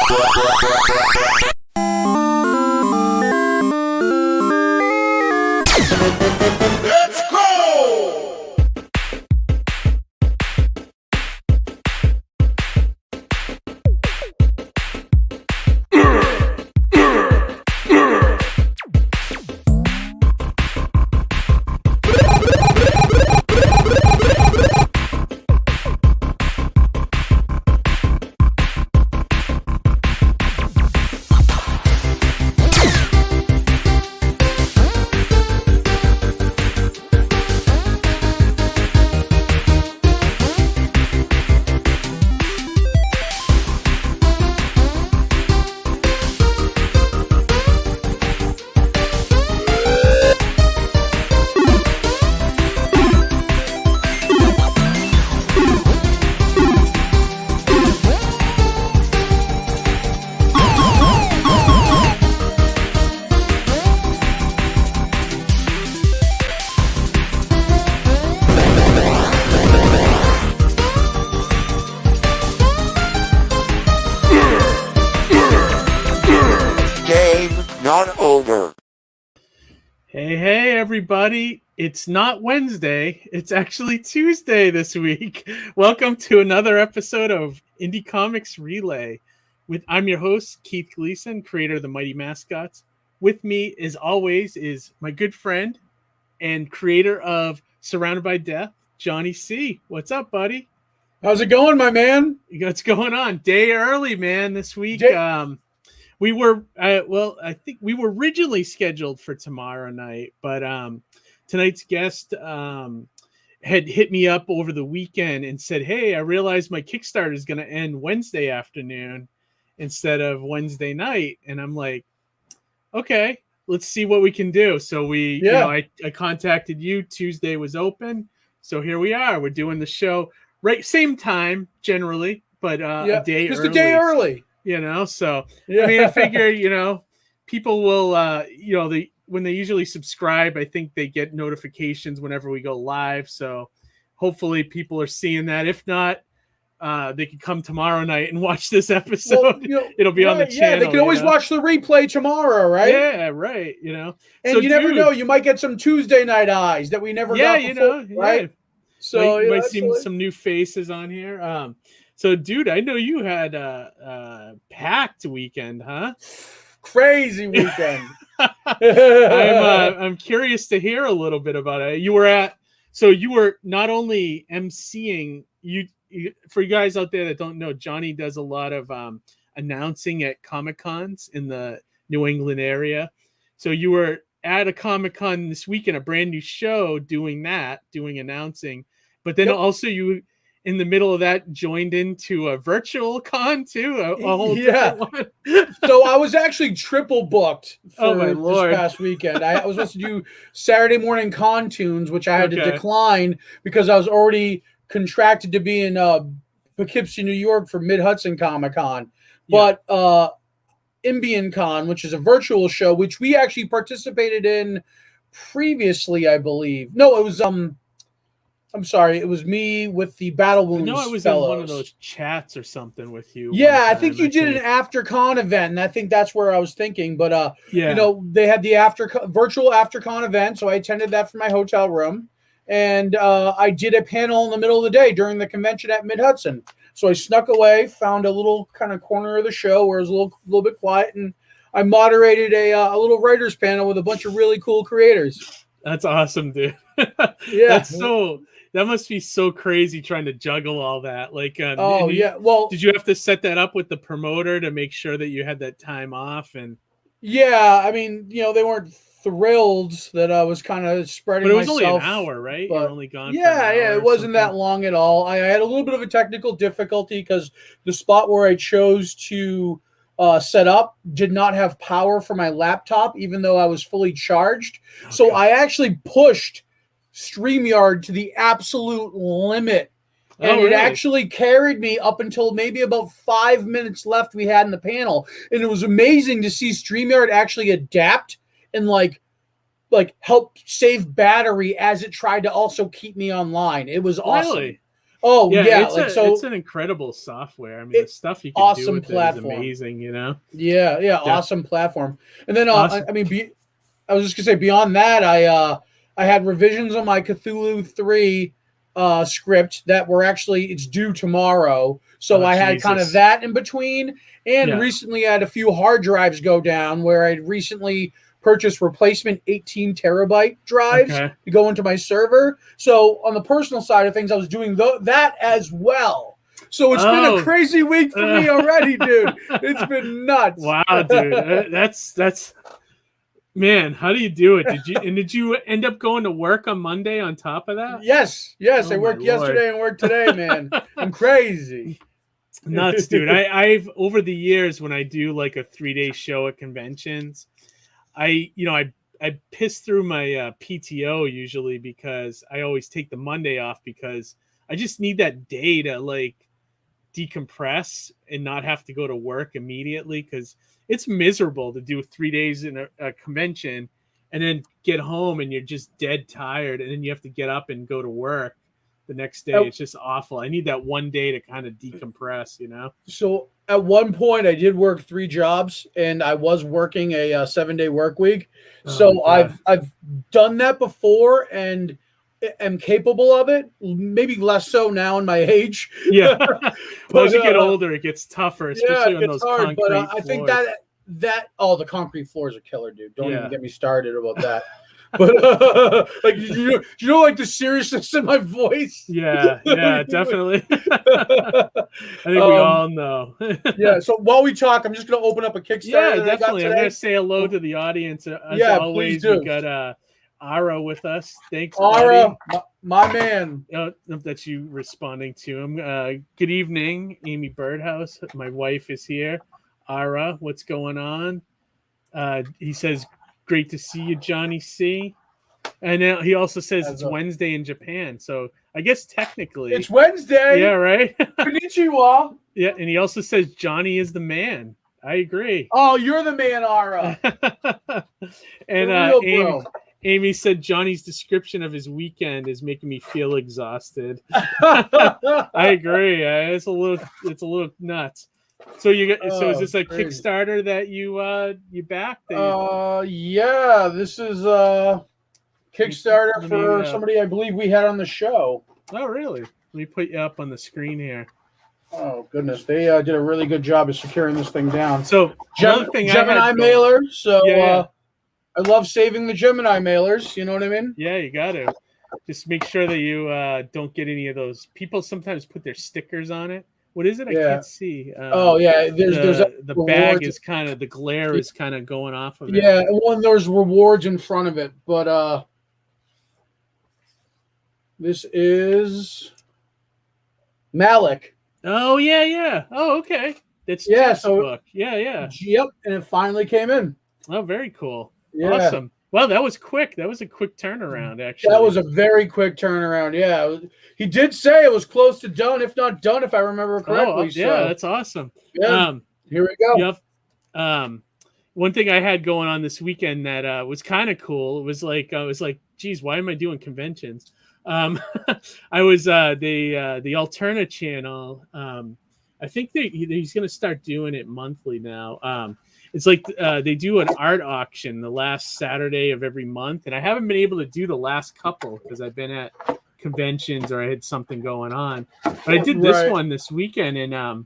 Let's go! Not over. Hey, everybody. It's not Wednesday. It's actually Tuesday this week. Welcome to another episode of Indie Comics Relay. I'm your host, Keith Gleason, creator of the Mighty Mascots. With me, as always, is my good friend and creator of Surrounded by Death, Johnny C. What's up, buddy? How's it going, my man? What's going on? Day early, man, this week. We were, I think we were originally scheduled for tomorrow night, but tonight's guest had hit me up over the weekend and said, hey, I realized my Kickstarter is going to end Wednesday afternoon instead of Wednesday night. And I'm like, okay, let's see what we can do. So I contacted you. Tuesday was open. So here we are. We're doing the show right same time generally, but a day just early. A day early. So I mean, I figure, people will, when they usually subscribe, I think they get notifications whenever we go live. So hopefully people are seeing that. If not, they can come tomorrow night and watch this episode. Well, it'll be on the channel. Yeah, they can always watch the replay tomorrow, right? Yeah, right. And so you never know. You might get some Tuesday night eyes that we never got before, right? Yeah. So you might see some new faces on here. So, dude, I know you had a packed weekend, huh? Crazy weekend. I'm curious to hear a little bit about it. You were not only emceeing. For you guys out there that don't know, Johnny does a lot of announcing at Comic-Cons in the New England area. So you were at a Comic-Con this weekend, a brand new show, doing announcing. But then also you, in the middle of that, joined into a virtual con too, a whole different one. So I was actually triple booked for this past weekend. I was supposed to do Saturday morning con tunes, which I had to decline because I was already contracted to be in Poughkeepsie, New York for Mid-Hudson Comic-Con. But Imbian Con, which is a virtual show, which we actually participated in previously, I believe. No, it was I'm sorry, it was me with the Battle Wounds. No, it was fellows. in one of those chats or something with you. Yeah, I think you did an after con event, and I think that's where I was thinking. But they had the virtual after con event, so I attended that from my hotel room, and I did a panel in the middle of the day during the convention at Mid-Hudson. So I snuck away, found a little kind of corner of the show where it was a little bit quiet, and I moderated a little writers panel with a bunch of really cool creators. That's awesome, dude. That must be so crazy trying to juggle all that. Like, Well, did you have to set that up with the promoter to make sure that you had that time off? And I mean, they weren't thrilled that I was kind of spreading myself. But it was only an hour, right? You're only gone. It wasn't that long at all. I had a little bit of a technical difficulty because the spot where I chose to set up did not have power for my laptop, even though I was fully charged. Okay. So I actually pushed StreamYard to the absolute limit. And it actually carried me up until maybe about 5 minutes left we had in the panel. And it was amazing to see StreamYard actually adapt and like help save battery as it tried to also keep me online. It was awesome. Really? Oh yeah, it's an incredible software. I mean, the stuff you can do with it is amazing. Yeah, awesome platform. And then awesome. I was just gonna say beyond that, I had revisions on my Cthulhu 3 script that were it's due tomorrow. So I had kind of that in between, and recently I had a few hard drives go down where I recently purchased replacement 18 terabyte drives to go into my server. So on the personal side of things, I was doing that as well. So it's been a crazy week for me already, dude. It's been nuts. Wow, dude. That's man, how do you do it? Did you end up going to work on Monday on top of that? Yes. I worked yesterday and worked today, man. I'm crazy. Nuts, dude. I've over the years when I do like a 3-day show at conventions, I piss through my PTO usually because I always take the Monday off because I just need that day to like decompress and not have to go to work immediately, because it's miserable to do 3 days in a convention and then get home and you're just dead tired and then you have to get up and go to work the next day. It's just awful. I need that one day to kind of decompress, So at one point I did work 3 jobs and I was working a 7-day work week. So I've done that before and am capable of it. Maybe less so now in my age. Yeah. But as you get older, it gets tougher, especially on those concrete floors. I think that the concrete floors are killer, dude. Don't even get me started about that. But like you know, like the seriousness in my voice. Yeah, definitely. I think we all know. Yeah. So while we talk, I'm just gonna open up a Kickstarter. Yeah, definitely. I'm gonna say hello to the audience. As always, we got Ara with us. Thanks, Ara, my man. That you responding to him. Good evening, Amy Birdhouse. My wife is here. Ara, what's going on? He says, great to see you, Johnny C. And he also says it's Wednesday in Japan. So I guess technically it's Wednesday. Yeah, right? Konnichiwa. Yeah, and he also says Johnny is the man. I agree. Oh, you're the man, Ara. And Amy said Johnny's description of his weekend is making me feel exhausted. I agree. It's a little nuts. So so is this a crazy Kickstarter that you backed? Yeah, this is Kickstarter for somebody I believe we had on the show. Oh, really? Let me put you up on the screen here. Oh goodness, they did a really good job of securing this thing down. So Gemini mailer. So I love saving the Gemini mailers. You know what I mean? Yeah, you got to just make sure that you don't get any of those. People sometimes put their stickers on it. What is it? I can't see. There's the bag is kind of, the glare is kind of going off of it. Yeah, and there's rewards in front of it, but this is Malik. Oh yeah. Oh, okay. That's book. Yeah. Yep, and it finally came in. Oh, very cool. Yeah. Awesome. Well, that was quick. That was a quick turnaround, actually. That was a very quick turnaround. Yeah, he did say it was close to done, if not done, if I remember correctly. Yeah, that's awesome. Yeah, here we go. Yep. One thing I had going on this weekend that was kind of cool. It was like I was like, geez, why am I doing conventions? I was the Alterna channel. I think he's going to start doing it monthly now. It's like they do an art auction the last Saturday of every month, and I haven't been able to do the last couple because I've been at conventions or I had something going on. But I did this one this weekend, and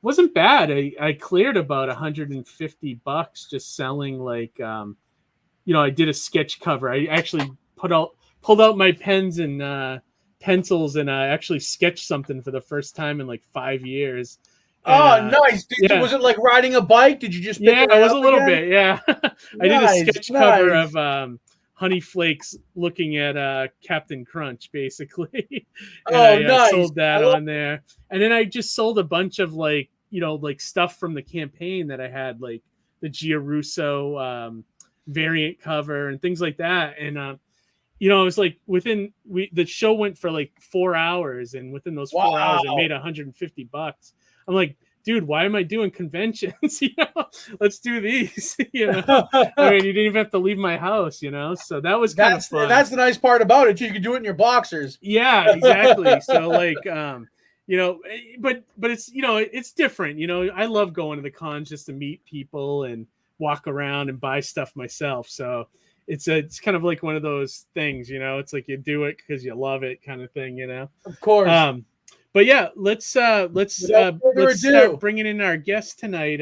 wasn't bad. I cleared about $150 just selling like I did a sketch cover. I actually pulled out my pens and pencils, and I actually sketched something for the first time in like 5 years. And, nice. Was it like riding a bike? Did you just pick it was a little again? bit. Yeah. I did a sketch cover of Honey Flakes looking at Captain Crunch, basically. And I sold that on there. And then I just sold a bunch of like stuff from the campaign that I had, like the Giarusso variant cover and things like that. And it was like the show went for like 4 hours, and within those 4 hours I made $150. I'm like, dude, why am I doing conventions? Let's do these. I mean, you didn't even have to leave my house, so that was kind of fun. That's the nice part about it. You can do it in your boxers. Yeah, exactly. So like, but it's, it's different. I love going to the cons just to meet people and walk around and buy stuff myself. So it's kind of like one of those things, it's like you do it because you love it kind of thing, Of course. But yeah, let's start bringing in our guest tonight.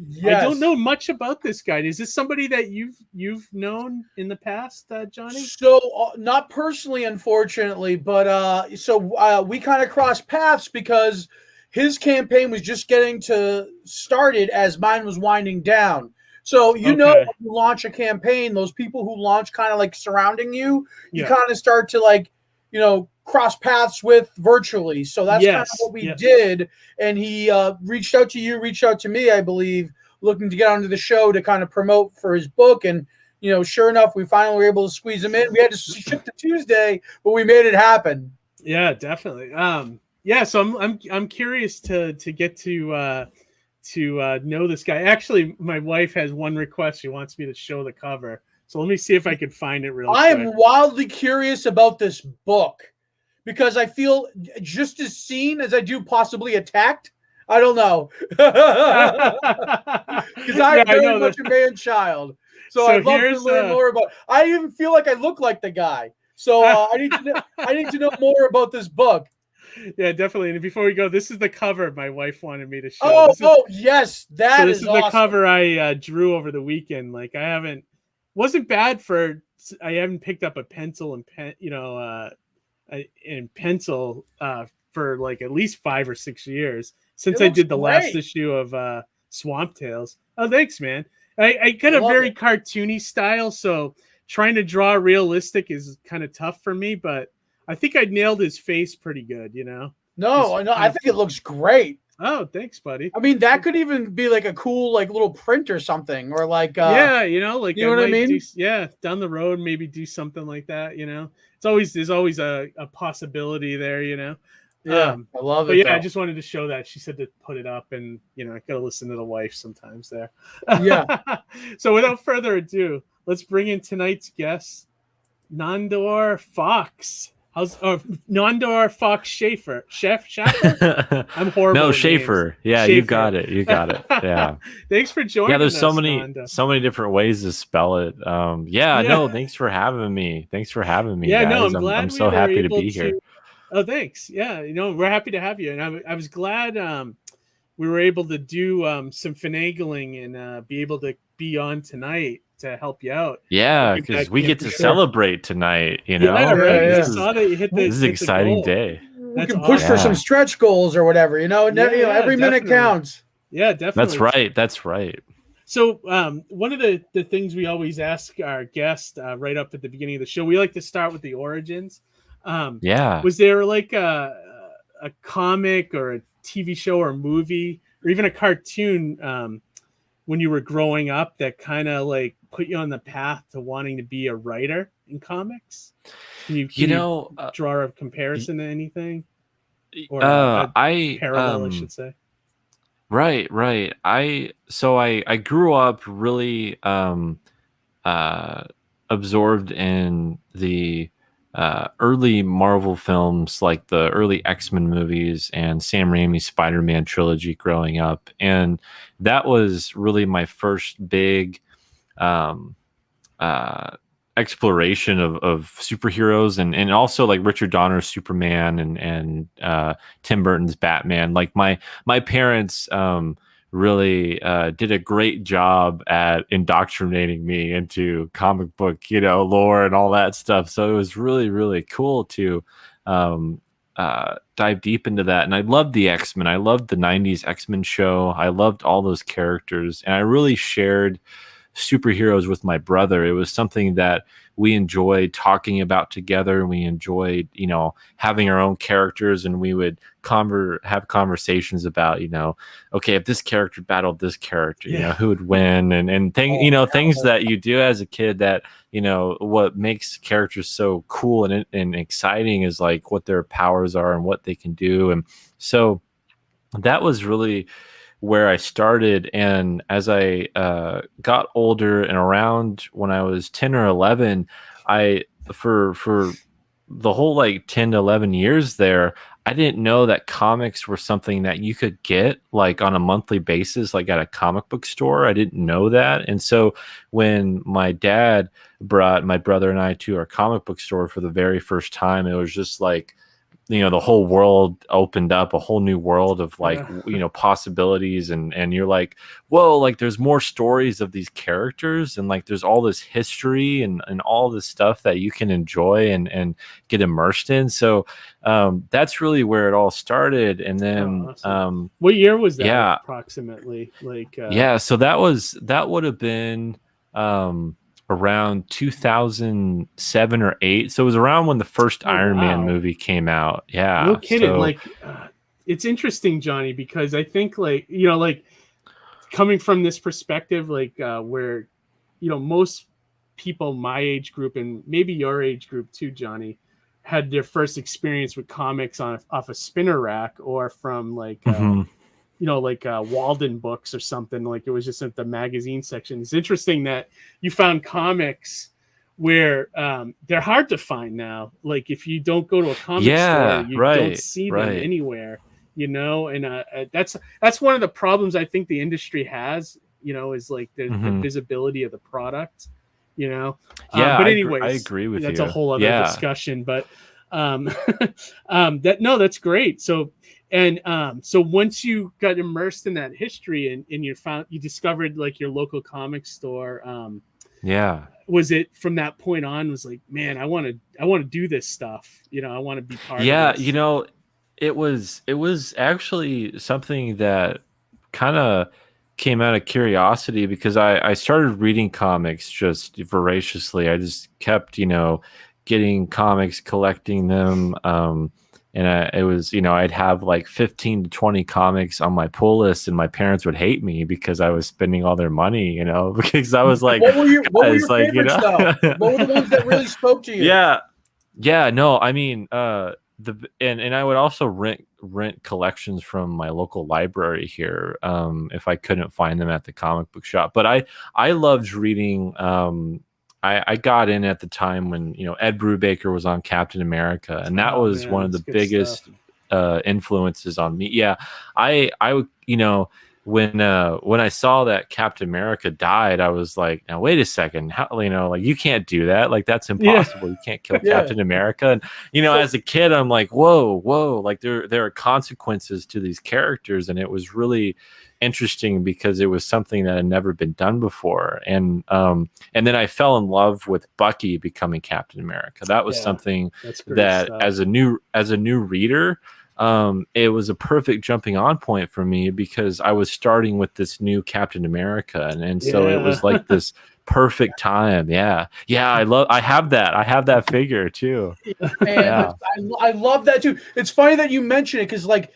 Yes. I don't know much about this guy. Is this somebody that you've known in the past, Johnny? So not personally, unfortunately, but we kind of crossed paths because his campaign was just getting started as mine was winding down. So when you launch a campaign, those people who launch kind of like surrounding you, you kind of start to like, cross paths with virtually. So that's kind of what we did. And he reached out to me, I believe, looking to get onto the show to kind of promote for his book. And, sure enough, we finally were able to squeeze him in. We had to shift to Tuesday, but we made it happen. Yeah, definitely. So I'm curious to get to know this guy. Actually, my wife has one request. She wants me to show the cover. So let me see if I can find it real quick. I am wildly curious about this book because I feel just as seen as I do possibly attacked. I don't know. Because I'm very much a man child. So I'd love to learn more about it. I even feel like I look like the guy. So I need to know more about this book. Yeah, definitely. And before we go, this is the cover my wife wanted me to show. Yes. This is awesome. The cover I drew over the weekend. Like wasn't bad I haven't picked up a pencil and pen, pencil for like at least 5 or 6 years since I did the last issue of Swamp Tales. Oh, thanks, man. I got a very cartoony style, so trying to draw realistic is kind of tough for me, but I think I nailed his face pretty good, No, I think it looks great. Oh, thanks, buddy. I mean, that could even be like a cool, like little print or something, or like you know what I mean? Down the road, maybe do something like that. There's always a possibility there. Yeah, I love it. But yeah, I just wanted to show that. She said to put it up, and I gotta listen to the wife sometimes there. Yeah. So without further ado, let's bring in tonight's guest, Nandor Fox. Nandor Fox Shaffer? Shaffer? I'm horrible. No, Shaffer. Yeah, Shaffer. You got it. Yeah. Thanks for joining. Yeah, there's us, so many different ways to spell it. No, thanks for having me. Yeah, guys. no, I'm glad I'm so happy to be here. Oh, thanks. Yeah, we're happy to have you, and I was glad we were able to do some finagling and be able to be on tonight to help you out. Yeah, because we get to celebrate tonight, Yeah, right. Yeah. I saw that you hit this is an exciting day. We can push for some stretch goals or whatever, every minute counts. Yeah, definitely. That's right. So one of the things we always ask our guests right up at the beginning of the show, we like to start with the origins. Was there like a comic or a TV show or a movie or even a cartoon when you were growing up that kind of like put you on the path to wanting to be a writer in comics? Can you draw a comparison to anything? Or parallel, I should say. Right. I grew up really absorbed in the early Marvel films, like the early X-Men movies and Sam Raimi's Spider-Man trilogy growing up. And that was really my first big exploration of superheroes and also like Richard Donner's Superman and Tim Burton's Batman. Like my parents really did a great job at indoctrinating me into comic book, lore and all that stuff. So it was really, really cool to dive deep into that. And I loved the X-Men. I loved the 90s X-Men show. I loved all those characters. And I really shared superheroes with my brother. It was something that we enjoyed talking about together. We enjoyed, having our own characters, and we would have conversations about, okay, if this character battled this character, who would win, and things that you do as a kid that, what makes characters so cool and exciting is like what their powers are and what they can do. And so that was really where I started. And as I got older, and around when I was 10 or 11, I for the whole like 10 to 11 years there, I didn't know that comics were something that you could get like on a monthly basis, like at a comic book store. I didn't know that. And so when my dad brought my brother and I to our comic book store for the very first time, it was just like, the whole world opened up, a whole new world of like, possibilities. And you're like, whoa, like there's more stories of these characters, and like there's all this history and all this stuff that you can enjoy and get immersed in. So that's really where it all started. And then awesome. What year was that? Yeah, approximately, like so that would have been around 2007 or 8. So it was around when the first Iron Man movie came out. Yeah. No kidding. So, it's interesting, Johnny, because I think like coming from this perspective, like where, most people my age group, and maybe your age group too, Johnny, had their first experience with comics off a spinner rack, or from like, Walden books or something. Like it was just at the magazine section. It's interesting that you found comics where they're hard to find now. Like if you don't go to a comic store, you don't see them anywhere, and that's one of the problems I think the industry has, is like the visibility of the product, but anyways, I agree with you. That's a whole other discussion, but that's great. So once you got immersed in that history and you discovered like your local comic store, was it from that point on was like, man, I want to do this stuff, I want to be part of this. It was actually something that kind of came out of curiosity, because I started reading comics just voraciously. I just kept getting comics, collecting them, and it was, I'd have like 15 to 20 comics on my pull list, and my parents would hate me because I was spending all their money, because I was like, what were your favorites, though? What were the ones that really spoke to you? Yeah. No, I mean, and I would also rent collections from my local library here, if I couldn't find them at the comic book shop. But I loved reading. I got in at the time when Ed Brubaker was on Captain America, and that was one of the biggest influences on me. Yeah, I when I saw that Captain America died, I was like, now wait a second, how, like you can't do that, like that's impossible. You can't kill Captain America. And as a kid, I'm like, whoa, like there are consequences to these characters, and it was really interesting because it was something that had never been done before. And then I fell in love with Bucky becoming Captain America. That was something that stuff. as a new reader, it was a perfect jumping on point for me, because I was starting with this new Captain America, and so it was like this perfect time. I have that figure too. And I love that too. It's funny that you mention it, because like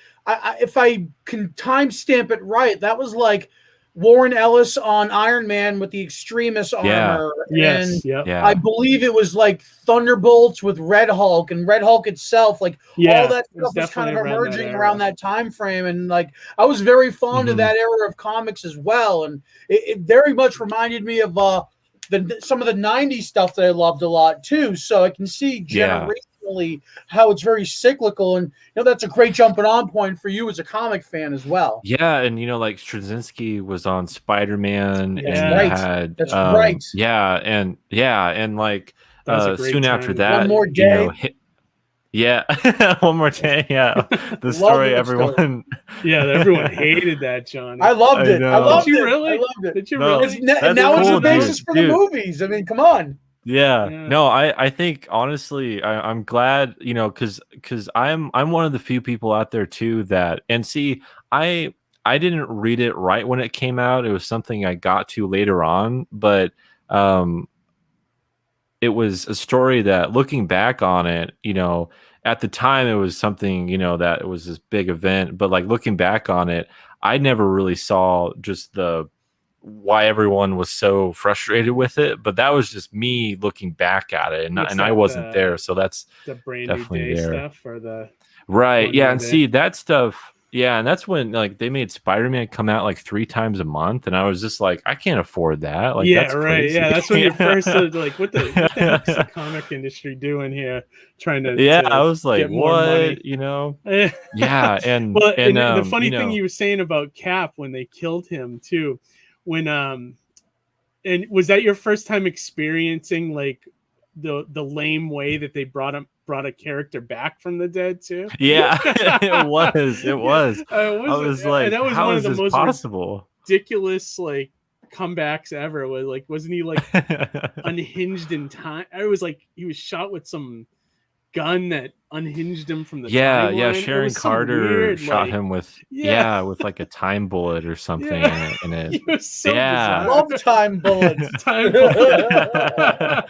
if I can timestamp it right, that was like Warren Ellis on Iron Man with the Extremis armor. I believe it was like Thunderbolts with Red Hulk, and Red Hulk itself, like all that stuff was kind of emerging around that time frame. And like I was very fond of that era of comics as well, and it very much reminded me of some of the 90s stuff that I loved a lot too. So I can see generationally how it's very cyclical, and that's a great jumping on point for you as a comic fan as well. And like Straczynski was on Spider-Man, That's right. And like soon after that, One More Day. One More Day. The story everyone everyone hated that, John. I loved it. I loved Did you it. really? I loved it. Did you really? Now it's the basis for the movies. I mean, come on. No, I think honestly, I'm glad, because I'm one of the few people out there too that, and see, I didn't read it right when it came out. It was something I got to later on, but it was a story that, looking back on it, at the time it was something, that it was this big event, but like looking back on it, I never really saw just why everyone was so frustrated with it, but that was just me looking back at it, and I wasn't there, so that's the Brand definitely New Day there. stuff, or the right, and see that stuff. Yeah, and that's when like they made Spider-Man come out like 3 times a month, and I was just like, I can't afford that. Like, Yeah, that's right. crazy. Yeah, that's when you're first like, what the heck's the comic industry doing here? Trying to Yeah, I was like, get more money. what? You know? Yeah, and Well, and and the funny you thing know, you were saying about Cap when they killed him too, when and was that your first time experiencing like the lame way that they brought a character back from the dead too? yeah, it was. It was. I was And like, that was how one of is the this most possible? ridiculous like comebacks ever. Was like, wasn't he like unhinged in time? I was like, he was shot with some gun that unhinged him from the Yeah, timeline. It Sharon was some Carter weird, shot like, him with yeah, with like a time bullet or something yeah. in it. He was so Yeah. bizarre. Love time bullets. Time bullet.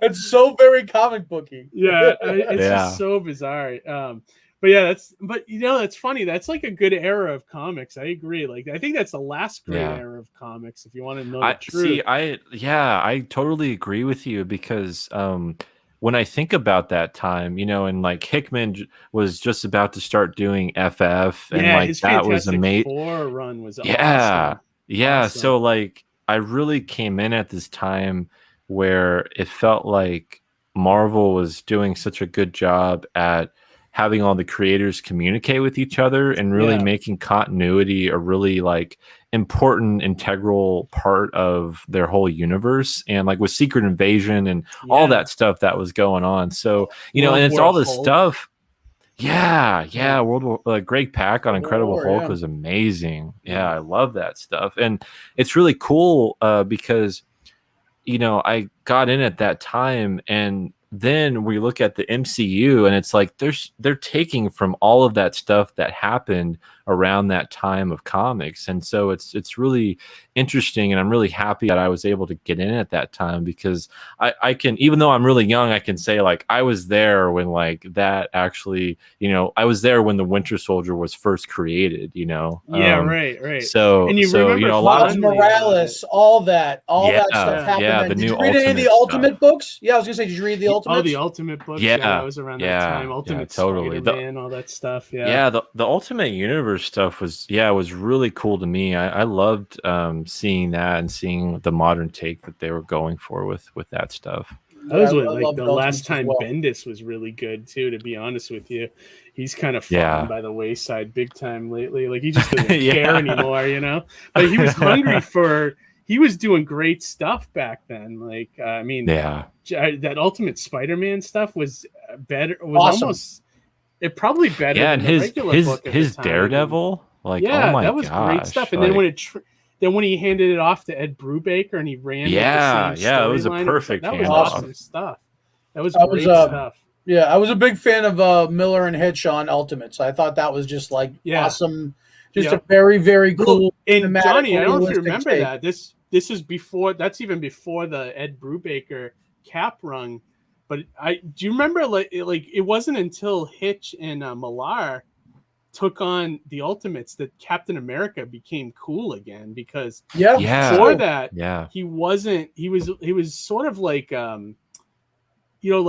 It's so very comic booky. Yeah, it's Yeah. just so bizarre. But yeah, that's you know, that's funny. That's like a good era of comics. I agree. Like, I think that's the last great Yeah. era of comics. If you want to know the truth, See, I totally agree with you because when I think about that time, you know, and like Hickman was just about to start doing FF, and yeah, like his that was Fantastic amazing. Four run was Yeah. awesome. Yeah. Awesome. So like I really came in at this time where it felt like Marvel was doing such a good job at having all the creators communicate with each other and really Yeah. making continuity a really like important integral part of their whole universe, and like with Secret Invasion and all Yeah. that stuff that was going on. So, you know, World and it's War all this Hulk. stuff. Yeah, Yeah. World War Greg Pak on World Incredible War, Hulk yeah. was amazing. Yeah, Yeah. I love that stuff. And it's really cool because you know, I got in at that time, and then we look at the MCU and it's like they're taking from all of that stuff that happened around that time of comics. And so it's really interesting, and I'm really happy that I was able to get in at that time because I can, even though I'm really young, I can say like I was there when like that actually, you know, I was there when the Winter Soldier was first created, you know. Yeah, right. So And you you remember know, a lot Miles of fondly about Morales, all that yeah, stuff happened. yeah, Then. the Did new you read any of the Ultimate Ultimate stuff. books? Yeah, I was gonna say, did you read the Ultimate? Oh, the Ultimate books. Yeah, that was around that time. Ultimate totally. Spider-Man, all that stuff. Yeah. Yeah, the Ultimate Universe stuff was really cool to me. I loved seeing that and seeing the modern take that they were going for with that stuff. That was I what, like love the the last Ultimates as time well. Bendis was really good too. To be honest with you, he's kind of Yeah. fallen by the wayside big time lately. Like he just doesn't Yeah. care anymore, you know. But he was hungry for. He was doing great stuff back then. Like I mean, Yeah, that Ultimate Spider-Man stuff was better. Was Awesome. almost it probably better yeah, than and the regular book at his the time. Daredevil, like, Yeah, oh my that was great gosh, stuff. And like, then when he handed it off to Ed Brubaker and he ran yeah, with the same it was a storyline, perfect that was handoff. awesome stuff. That was I was, great stuff. Yeah, I was a big fan of Miller and Hitch on Ultimates. I thought that was just like Yeah. awesome, just Yeah. a very, very cool. Well, and cinematic, Johnny, I don't know if you realistic remember take. that. This is before. That's even before the Ed Brubaker Cap run. But do you remember like it wasn't until Hitch and Millar took on the Ultimates that Captain America became cool again, because Yeah, before that Yeah, he wasn't. He was sort of like you know,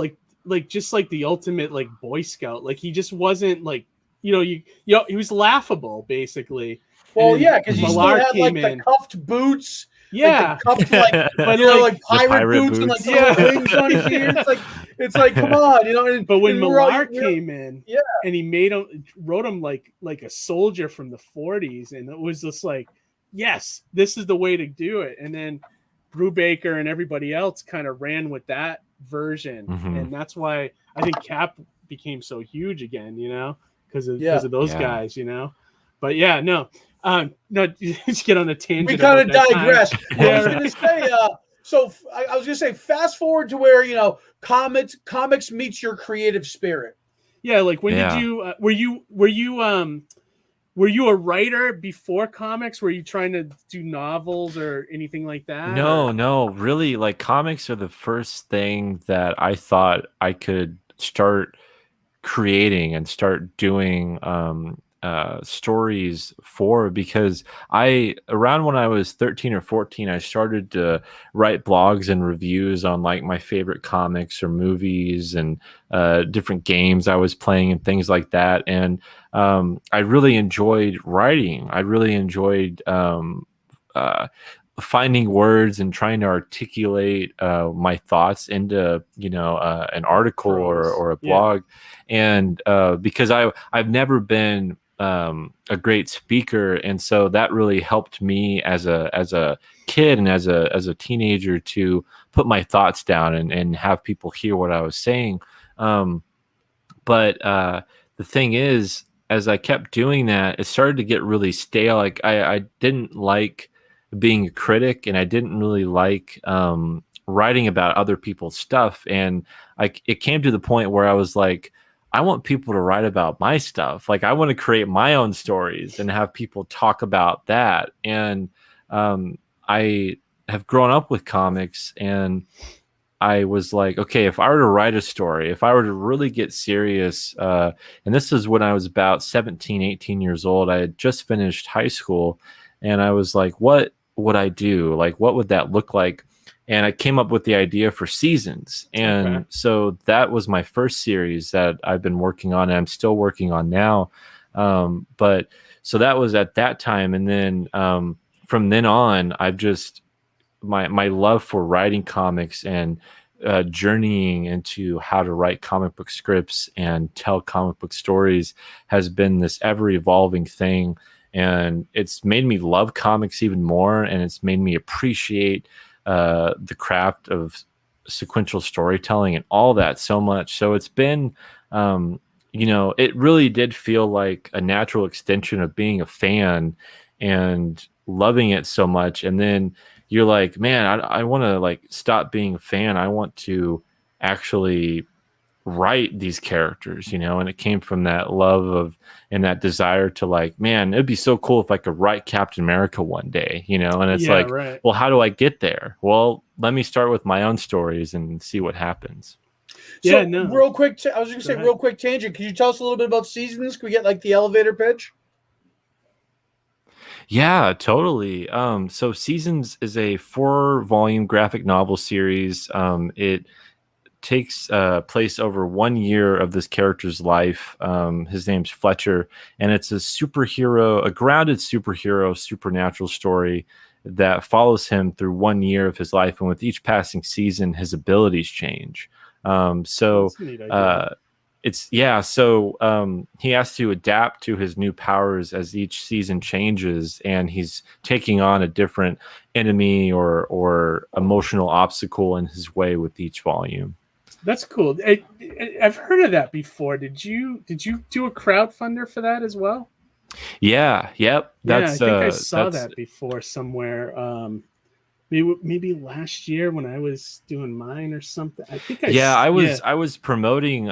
like just like the ultimate like Boy Scout. Like he just wasn't like, you know, he was laughable basically. Well, And then yeah, because he still Millar had like came the in. cuffed boots. Yeah, like the cuffed, like, but you know, like like pirate boots and like boots. little Yeah. wings on his ears. It's like, come on, you know. And, but when and we're all- Millar we're- came in, Yeah. and he wrote him like a soldier from the 40s, and it was just like, yes, this is the way to do it. And then Brubaker and everybody else kind of ran with that version, Mhm. and that's why I think Cap became so huge again, you know, because of those Yeah. guys, you know. But yeah, no, just get on a tangent. we kind of about that time. digress. Yeah, I was going to say, I was going to say, fast forward to where, you know, comics meets your creative spirit. Yeah, like when Yeah. did you were you a writer before comics? Were you trying to do novels or anything like that? No, really, like comics are the first thing that I thought I could start creating and start doing stories for, because around when I was 13 or 14, I started to write blogs and reviews on like my favorite comics or movies and different games I was playing and things like that. And I really enjoyed writing. I really enjoyed finding words and trying to articulate my thoughts into an article or a blog. And because I've never been a great speaker, and so that really helped me as a kid and as a teenager to put my thoughts down and have people hear what I was saying. But the thing is, as I kept doing that, it started to get really stale. Like I didn't like being a critic, and I didn't really like writing about other people's stuff. And it came to the point where I was like, I want people to write about my stuff. Like I want to create my own stories and have people talk about that. And I have grown up with comics, and I was like, okay, if I were to write a story, if I were to really get serious, and this is when I was about 17, 18 years old, I had just finished high school, and I was like, what would I do? Like, what would that look like? And I came up with the idea for Seasons. And so that was my first series that I've been working on, and I'm still working on now. But so that was at that time. And then from then on, I've just, my love for writing comics and journeying into how to write comic book scripts and tell comic book stories has been this ever evolving thing. And it's made me love comics even more, and it's made me appreciate the craft of sequential storytelling and all that so much. So it's been, it really did feel like a natural extension of being a fan and loving it so much. And then you're like, man, I want to like stop being a fan. I want to actually write these characters, and it came from that love of and that desire to like, man, it'd be so cool if I could write Captain America one day, and it's well, how do I get there? Well, let me start with my own stories and see what happens. So real quick, I was going to say real quick tangent. Can you tell us a little bit about Seasons? Can we get like the elevator pitch? Yeah, totally. So Seasons is a 4-volume graphic novel series. It takes place over 1 year of this character's life. His name's Fletcher, and it's a grounded superhero, supernatural story that follows him through 1 year of his life. And with each passing season, his abilities change. He has to adapt to his new powers as each season changes, and he's taking on a different enemy or emotional obstacle in his way with each volume. That's cool. I've heard of that before. Did you do a crowdfunder for that as well? Yeah. Yep. I think I saw that before somewhere. Maybe last year when I was doing mine or something. I was promoting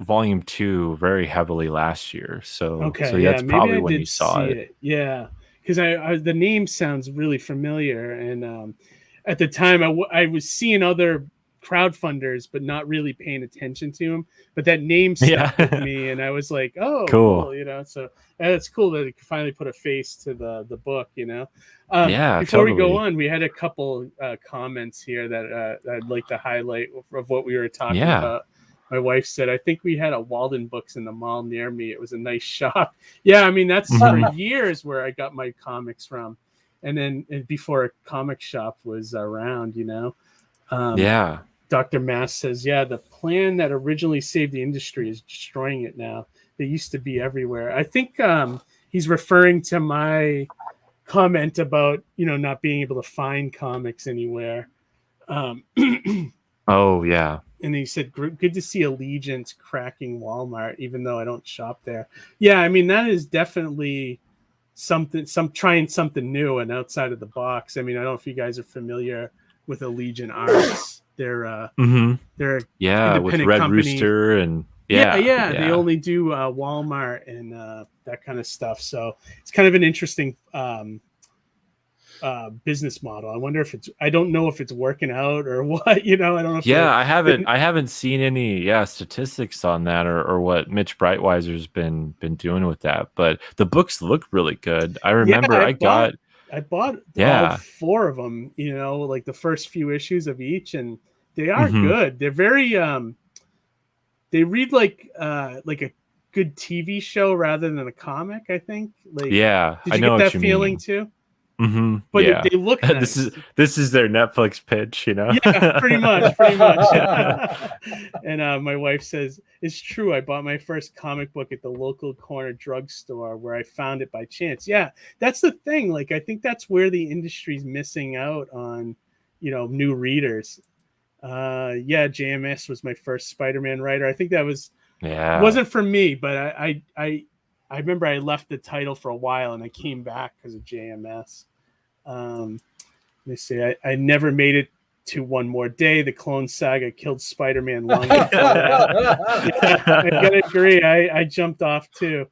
volume 2 very heavily last year. So that's probably when you saw it. Yeah, because the name sounds really familiar, and at the time I was seeing other crowdfunders but not really paying attention to them, but that name stuck with me, and I was like, oh cool. So it's cool that it finally put a face to the book. Before we go on, we had a couple comments here that I'd like to highlight of what we were talking about. My wife said, I think we had a Walden Books in the mall near me. It was a nice shop. That's for years where I got my comics from, and then before a comic shop was around. Dr. Mass says, the plan that originally saved the industry is destroying it now. They used to be everywhere. I think he's referring to my comment about, not being able to find comics anywhere. Oh, yeah. And he said, good to see Allegiance cracking Walmart, even though I don't shop there. Yeah, I mean, that is definitely trying something new and outside of the box. I mean, I don't know if you guys are familiar with Allegiant Arts. They're with Red company. Rooster and they only do Walmart and that kind of stuff. So it's kind of an interesting business model. I wonder if I don't know if it's working out or what, you know. I don't know if I haven't seen any statistics on that or what Mitch Breitweiser's been doing with that, but the books look really good. I remember I bought all 4 of them, you know, like the first few issues of each, and they are good. They're very they read like a good TV show rather than a comic, I think. Like, did you get that feeling too? Mm-hmm. But they look nice. This is their Netflix pitch, you know. Yeah, pretty much. And my wife says, it's true, I bought my first comic book at the local corner drugstore where I found it by chance. Yeah, that's the thing. Like, I think that's where the industry's missing out on, you know, new readers. JMS was my first Spider-Man writer. I think that was wasn't for me, but I remember I left the title for a while and I came back because of JMS. Let me see. I never made it to One More Day. The Clone Saga killed Spider-Man long before that. I gotta agree. I jumped off too.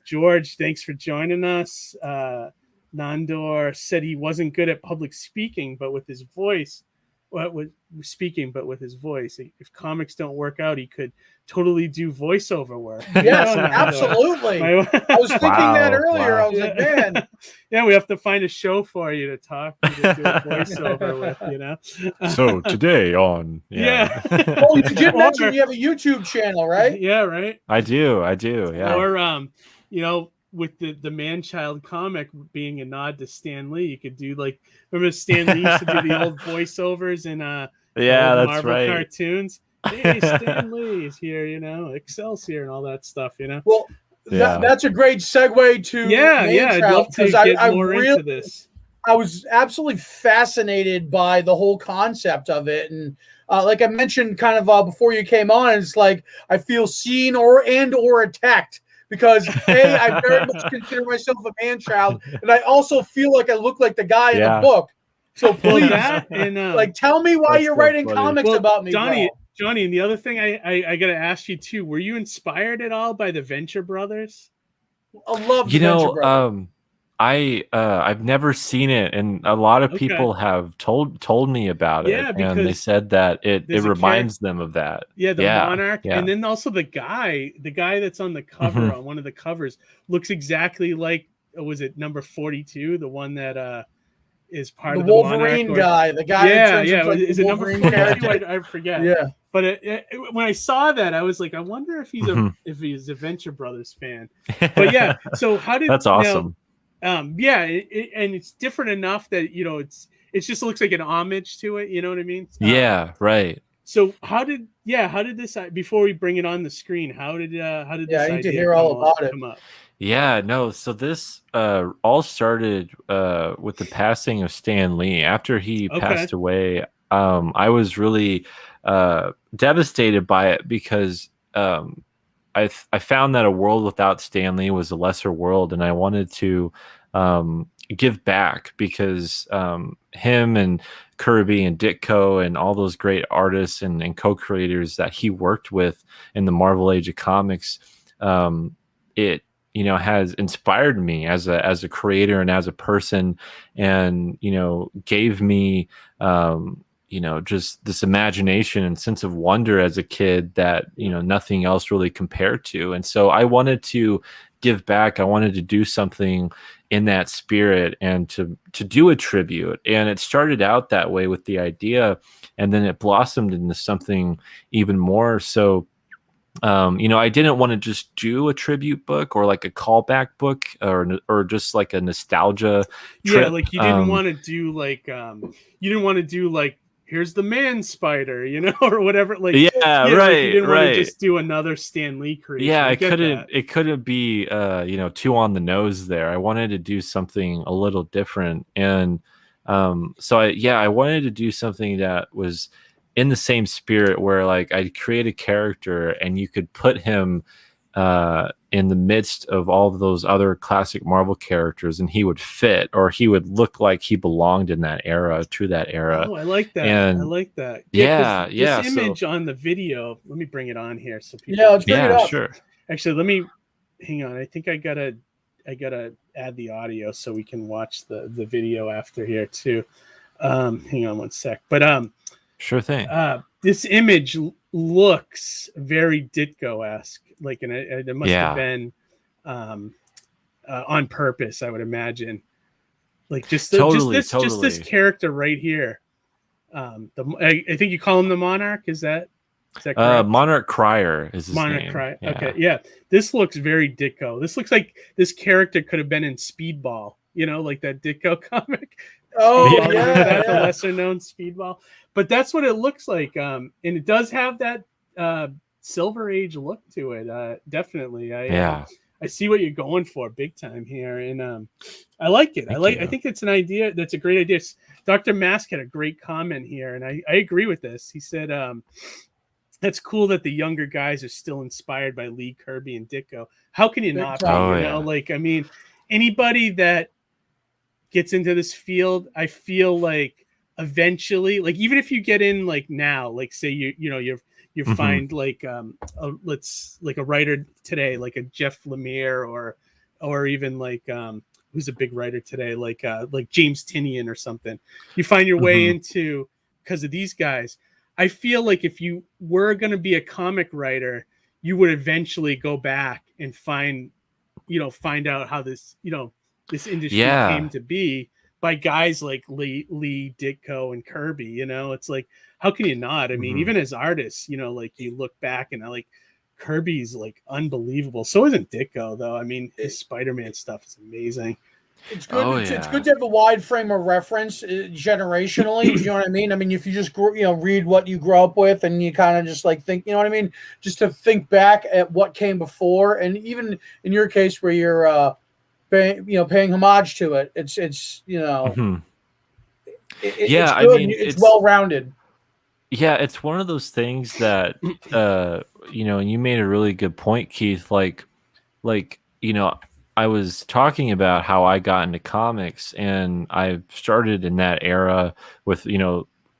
George, thanks for joining us. Nandor said he wasn't good at public speaking, but with his voice. But with his voice. If comics don't work out, he could totally do voiceover work. Yes, absolutely. I was thinking that earlier. Wow. I was like, man. Yeah, we have to find a show for you to talk to do a voiceover with, you know. So today on Oh, you did mention you have a YouTube channel, right? Yeah, right. I do, yeah. Or you know, with the Man-Child comic being a nod to Stan Lee, you could do like, remember Stan Lee used to do the old voiceovers in that's Marvel right. cartoons. Hey, Stan Lee's here, you know, Excelsior and all that stuff, you know. Well, that's a great segue to I'd love to get more into this. I was absolutely fascinated by the whole concept of it, and like I mentioned kind of before you came on, it's like I feel seen or attacked. Because I very much consider myself a man-child, and I also feel like I look like the guy in the book. So please, like, tell me why you're writing comics about me, Johnny. And the other thing I got to ask you too: were you inspired at all by the Venture Brothers? I love the Venture Brothers. I've never seen it, and a lot of people have told me about it, and they said that it reminds them of that. Yeah, the Monarch, and then also the guy that's on the cover on one of the covers looks exactly like, was it number 42, the one that is part of the Wolverine Monarch, guy, the guy. Is it number 42? I forget. Yeah. But when I saw that, I was like, I wonder if he's a Venture Brothers fan. But yeah, so how did that's awesome? And it's different enough that, you know, it just looks like an homage to it. You know what I mean? Right. So how did this, before we bring it on the screen, how did this I need to hear all about it. Come up? Yeah, no. So this all started with the passing of Stan Lee. After he passed away, I was really devastated by it because I found that a world without Stan Lee was a lesser world, and I wanted to give back because him and Kirby and Ditko and all those great artists and co-creators that he worked with in the Marvel Age of Comics, it has inspired me as a creator and as a person, and gave me just this imagination and sense of wonder as a kid that nothing else really compared to. And so I wanted to give back. I wanted to do something in that spirit and to do a tribute. And it started out that way with the idea, and then it blossomed into something even more. So I didn't want to just do a tribute book or like a callback book or just like a nostalgia trip. Yeah, like you didn't want to do like here's the Man Spider, or whatever. Like, right. Like you didn't want to just do another Stan Lee creation. Yeah, it couldn't be too on the nose there. I wanted to do something a little different, and so I wanted to do something that was in the same spirit where like I'd create a character and you could put him in the midst of all of those other classic Marvel characters, and he would fit, or he would look like he belonged in that era, to that era. Oh, I like that. And I like that. This image on the video, let me bring it on here so people. Yeah, let's bring it up. Sure. Actually, let me hang on. I think I gotta gotta add the audio so we can watch the video after here too. Hang on one sec. But sure thing. This image looks very Ditko-esque, like, and it must have been on purpose, I would imagine. Like just this character right here. I think you call him the Monarch. Is that correct? Monarch Crier is his Monarch name. Crier. Yeah. Okay, yeah. This looks very Ditko. This looks like this character could have been in Speedball. You know, like that Ditko comic. Oh yeah, the lesser known Speedball. But that's what it looks like. And it does have that Silver Age look to it. Definitely. I see what you're going for big time here. And I like it. I think it's an idea. That's a great idea. Dr. Mask had a great comment here. And I agree with this. He said, that's cool that the younger guys are still inspired by Lee, Kirby, and Ditko. How can you not be? Like, I mean, anybody that gets into this field, I feel like eventually, like, even if you get in like now, like say you find like a writer today, like a Jeff Lemire or even like who's a big writer today, like James Tinian or something. You find your way into because of these guys. I feel like if you were going to be a comic writer, you would eventually go back and find out how this industry came to be by guys like Lee, Ditko, and Kirby. It's like, how can you not? I mean, even as artists, like you look back and like Kirby's like unbelievable. So isn't Ditko though. I mean, his Spider-Man stuff is amazing. It's good. It's good to have a wide frame of reference generationally. You know what I mean? I mean, if you just read what you grew up with, and you kind of just like think, you know what I mean, just to think back at what came before, and even in your case where you're paying homage to it, it's it's good. I mean, it's well rounded. Yeah, it's one of those things that and you made a really good point, Keith. Like I was talking about how I got into comics, and I started in that era with,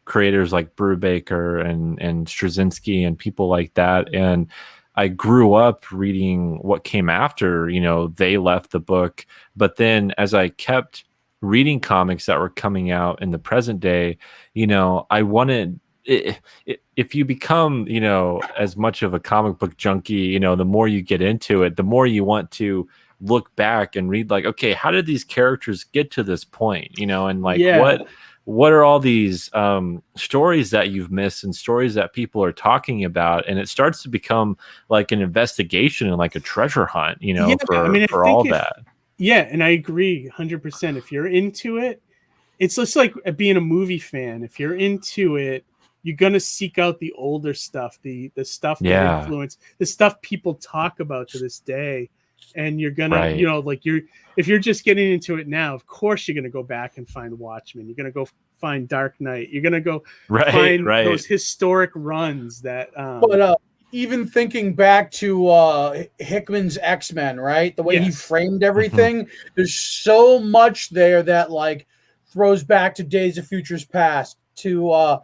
creators like Brubaker and Straczynski and people like that. And I grew up reading what came after, they left the book. But then as I kept reading comics that were coming out in the present day, I wanted, if you become, as much of a comic book junkie, the more you get into it, the more you want to look back and read like, okay, how did these characters get to this point? And like, what are all these stories that you've missed and stories that people are talking about? And it starts to become like an investigation and like a treasure hunt, for all that. Yeah. And I agree 100%. If you're into it, it's just like being a movie fan. If you're into it, you're going to seek out the older stuff, the stuff that influence, the stuff people talk about to this day. And you're gonna, if you're just getting into it now, of course you're gonna go back and find Watchmen. You're gonna go find Dark Knight. You're gonna go find those historic runs that. But even thinking back to Hickman's X-Men, right? The way he framed everything, there's so much there that like throws back to Days of Futures Past, to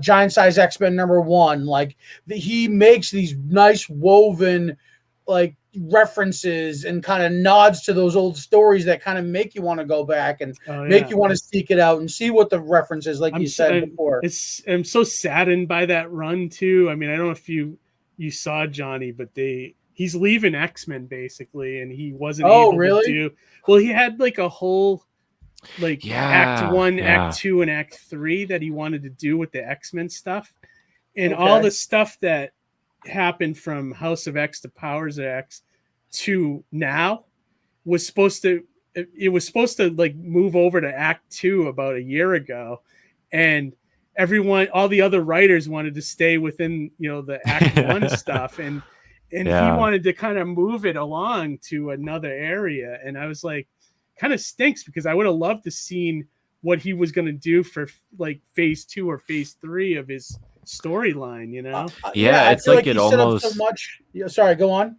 Giant Size X-Men #1. Like he makes these nice woven like references and kind of nods to those old stories that kind of make you want to go back and make you want to seek it out and see what the reference is, like you said before. I'm so saddened by that run too. I mean, I don't know if you saw Johnny, but he's leaving X-Men basically, and he wasn't able to do. Well, he had like a whole Act 1, Act 2, and Act 3 that he wanted to do with the X-Men stuff, and all the stuff that happened from House of X to Powers of X to now was supposed to like move over to Act 2 about a year ago, and all the other writers wanted to stay within the Act 1 stuff, and he wanted to kind of move it along to another area, and I was like, kind of stinks, because I would have loved to seen what he was going to do for like phase 2 or phase 3 of his storyline, it's like it almost so much. Sorry, go on.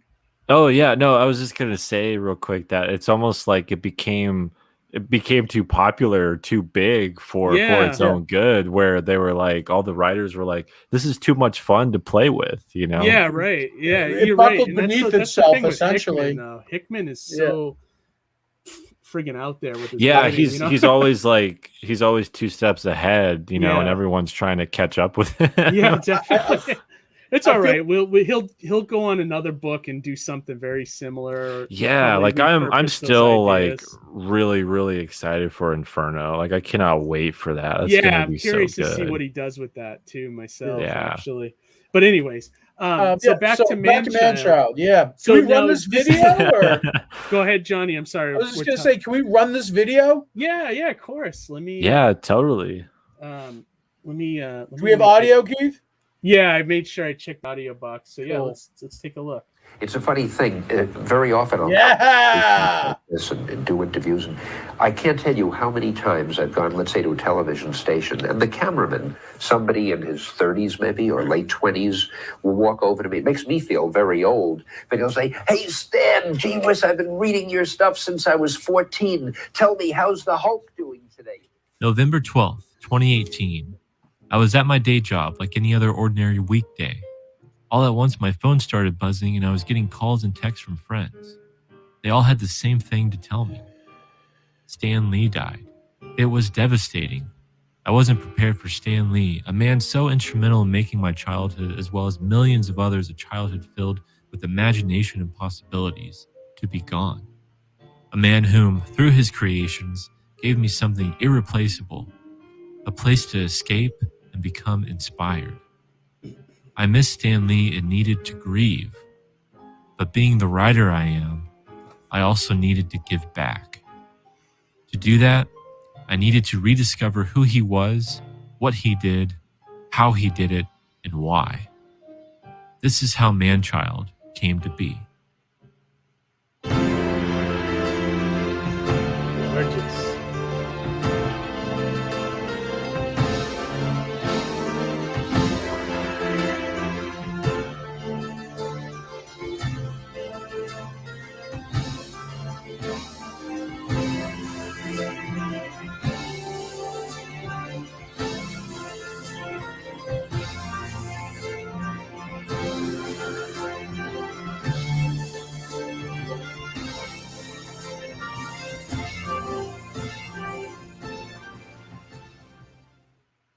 Oh yeah, no, I was just gonna say real quick that it's almost like it became it became too popular, too big for its own good, where they were like, all the writers were like, this is too much fun to play with, you know? Yeah, right. Yeah, It you're right. buckled And beneath that's the itself, thing with essentially. Hickman, though. Hickman is so friggin' out there with his Yeah, writing, he's you know? he's always like he's always 2 steps ahead, you know, and Yeah. everyone's trying to catch up with him. Yeah, definitely. It's I all feel- right. He'll go on another book and do something very similar. Or Yeah, probably like I'm repurpose those still like ideas. really, really excited for Inferno. Like I cannot wait for that. That's Yeah, gonna I'm be so curious to see good. what he does with that too myself, Yeah. actually. But anyways, so Yeah, back to back to Man-Child. Man-Child. Yeah. So Can we now run this this- video? Or Go ahead, Johnny. I'm sorry. I was just We're gonna ta- say, can we run this video? Yeah, of course. Let me. Yeah, totally. Let me. Do we have audio, Keith? Yeah, I made sure I checked the audio box. So yeah, Cool. let's take a look. It's a funny thing. Very often I'll Yeah. this and do interviews, and I can't tell you how many times I've gone, let's say, to a television station, and the cameraman, somebody in his 30s maybe or late 20s, will walk over to me. It makes me feel very old, but he'll say, "Hey Stan, gee whiz, I've been reading your stuff since I was 14. Tell me, how's the Hulk doing today?" November 12th, 2018. I was at my day job like any other ordinary weekday. All at once, my phone started buzzing and I was getting calls and texts from friends. They all had the same thing to tell me. Stan Lee died. It was devastating. I wasn't prepared for Stan Lee, a man so instrumental in making my childhood, as well as millions of others, a childhood filled with imagination and possibilities, to be gone. A man whom, through his creations, gave me something irreplaceable, a place to escape and become inspired. I missed Stan Lee and needed to grieve. But being the writer I am, I also needed to give back. To do that, I needed to rediscover who he was, what he did, how he did it, and why. This is how Man-Child came to be. Gorgeous.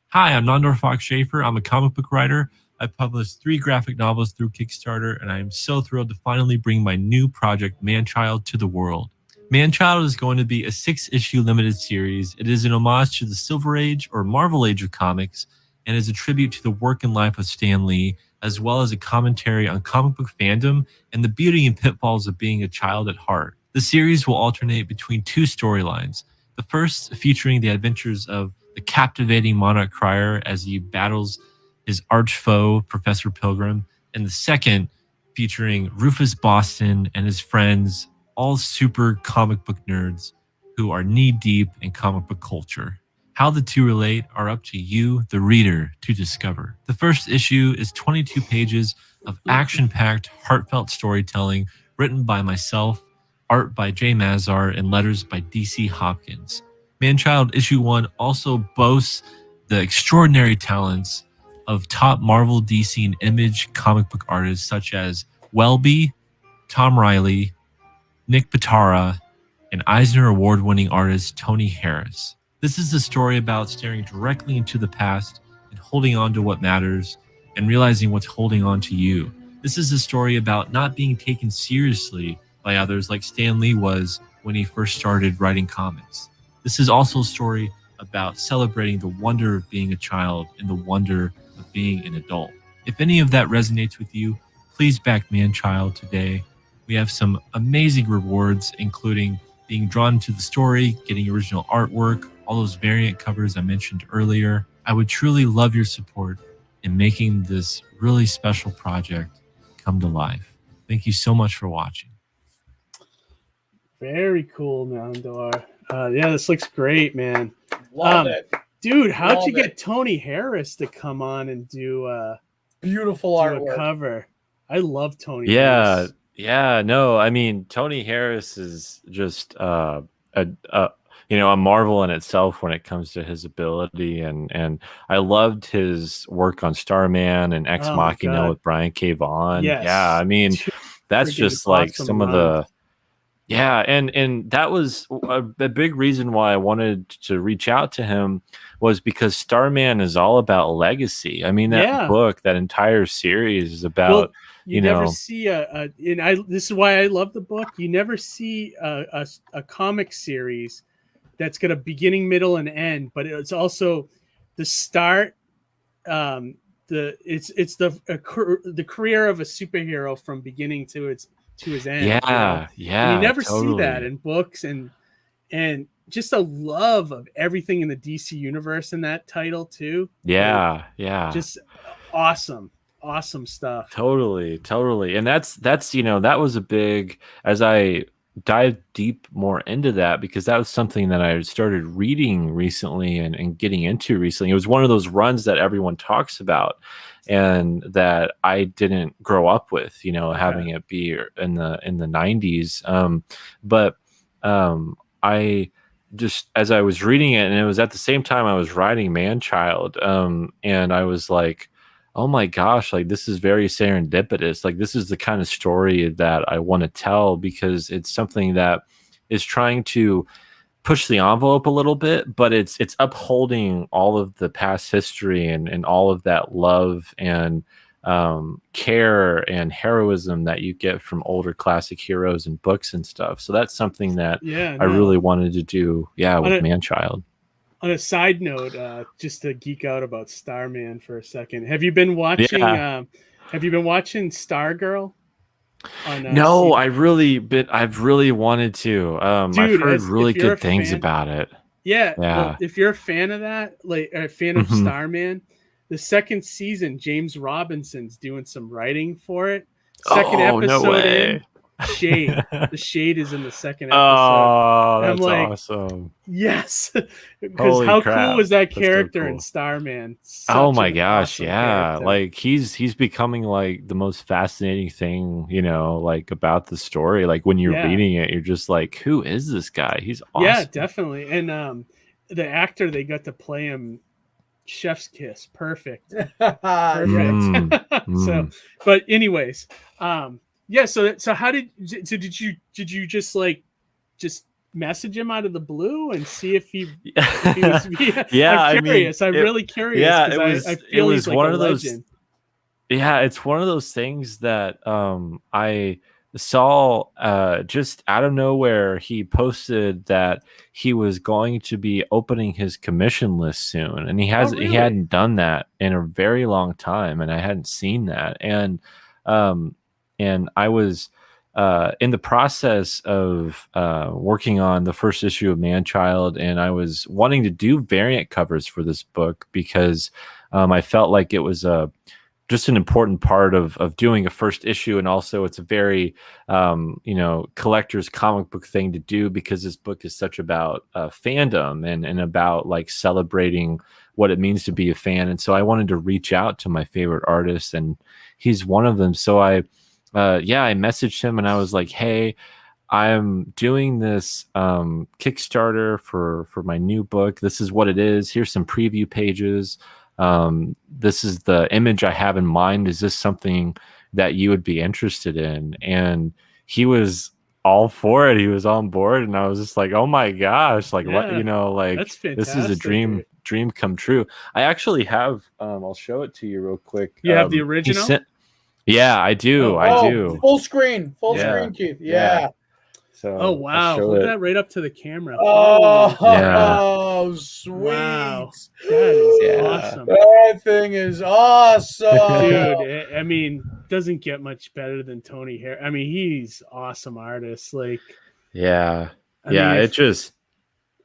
Hi, I'm Nandor Shaffer. I'm a comic book writer. I published 3 graphic novels through Kickstarter, and I am so thrilled to finally bring my new project, Man-Child, to the world. Man-Child is going to be a 6-issue limited series. It is an homage to the Silver Age or Marvel Age of comics, and is a tribute to the work and life of Stan Lee, as well as a commentary on comic book fandom and the beauty and pitfalls of being a child at heart. The series will alternate between 2 storylines. The first featuring the adventures of the captivating Monarch Crier as he battles his arch foe, Professor Pilgrim, and the second featuring Rufus Boston and his friends, all super comic book nerds who are knee-deep in comic book culture. How the two relate are up to you, the reader, to discover. The first issue is 22 pages of action-packed, heartfelt storytelling written by myself, art by Jay Mazar, and letters by DC Hopkins. Man-Child Issue 1 also boasts the extraordinary talents of top Marvel, DC, and Image comic book artists such as Welby, Tom Riley, Nick Pitara, and Eisner Award-winning artist Tony Harris. This is a story about staring directly into the past and holding on to what matters and realizing what's holding on to you. This is a story about not being taken seriously by others like Stan Lee was when he first started writing comics. This is also a story about celebrating the wonder of being a child and the wonder of being an adult. If any of that resonates with you, please back Man-Child today. We have some amazing rewards, including being drawn to the story, getting original artwork, all those variant covers I mentioned earlier. I would truly love your support in making this really special project come to life. Thank you so much for watching. Very cool, Nandor. Yeah, this looks great, man. Love it. Dude, how'd Love you get it. Tony Harris to come on and do Beautiful a artwork. cover? I love Tony Yeah, Harris. yeah, no, I mean Tony Harris is just a marvel in itself when it comes to his ability. And I loved his work on Starman and Ex Oh my Machina God. with Brian K. Vaughan. Yes. Yeah, I mean, Two that's friggin' just like awesome some of runs. and that was a big reason why I wanted to reach out to him, was because Starman is all about legacy. I mean, that book, that entire series is about, you never see this is why I love the book. You never see a comic series that's got a beginning, middle, and end, but it's also the start. It's the career of a superhero from beginning to his end. Yeah, and you never see totally. that in books, and just a love of everything in the DC universe in that title too. Yeah. Just awesome stuff. Totally. And that's that was a big, as I dived deep more into that, because that was something that I started reading recently and getting into recently. It was one of those runs that everyone talks about and that I didn't grow up with, having it be in the 90s. But I just, as I was reading it, and it was at the same time I was writing Man-Child, and I was like, oh my gosh, like this is very serendipitous. Like this is the kind of story that I want to tell, because it's something that is trying to push the envelope a little bit, but it's upholding all of the past history and all of that love and care and heroism that you get from older classic heroes and books and stuff. So that's something that I really wanted to do, with Man-Child. On a side note, just to geek out about Starman for a second, have you been watching? Have you been watching Stargirl? No, I've really wanted to. I've heard really good things about it. Yeah. Well, if you're a fan of that, like a fan of Starman, the second season, James Robinson's doing some writing for it. Second episode in. Shade. The Shade is in the second episode. Oh, that's awesome. Yes. Because how cool was that character in Starman? Oh my gosh, character. Like he's becoming like the most fascinating thing, like about the story. Like when you're reading it, you're just like, who is this guy? He's awesome. Yeah, definitely. And the actor they got to play him, chef's kiss. Perfect. So, but anyways, so how did you just message him out of the blue and see if he was I'm curious. I'm really curious. Yeah, I feel he's like one of legend. those. Yeah, it's one of those things that I saw just out of nowhere. He posted that he was going to be opening his commission list soon, and he hadn't done that in a very long time, and I hadn't seen that. And I was in the process of working on the first issue of Man-Child, and I was wanting to do variant covers for this book because I felt like it was just an important part of doing a first issue, and also it's a very collector's comic book thing to do, because this book is such about fandom and about like celebrating what it means to be a fan. And so I wanted to reach out to my favorite artists, and he's one of them. So I messaged him and I was like, hey, I'm doing this Kickstarter for my new book. This is what it is. Here's some preview pages. This is the image I have in mind. Is this something that you would be interested in? And he was all for it. He was on board, and I was just like, oh my gosh, like what, like that's fantastic, this is a dream come true. I actually have I'll show it to you real quick. You have the original? Yeah, I do. I do. Full screen, Keith. Yeah. So wow, look at that right up to the camera. Oh, sweet. Wow. That is awesome. That thing is awesome. Dude, I mean, doesn't get much better than Tony Harris. I mean, he's awesome artist. Like, I mean, it just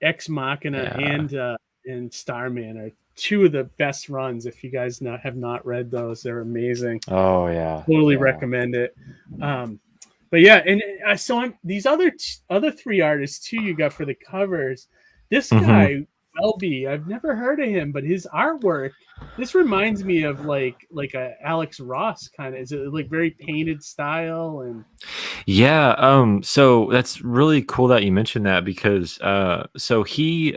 Ex Machina and Starman are two of the best runs. If you guys have not read those, they're amazing. Oh yeah, totally recommend it. But yeah, and I saw these other three artists too. You got for the covers. This guy, Selby. I've never heard of him, but his artwork. This reminds me of like a Alex Ross kind of. Is it like very painted style and? Yeah, so that's really cool that you mentioned that because so he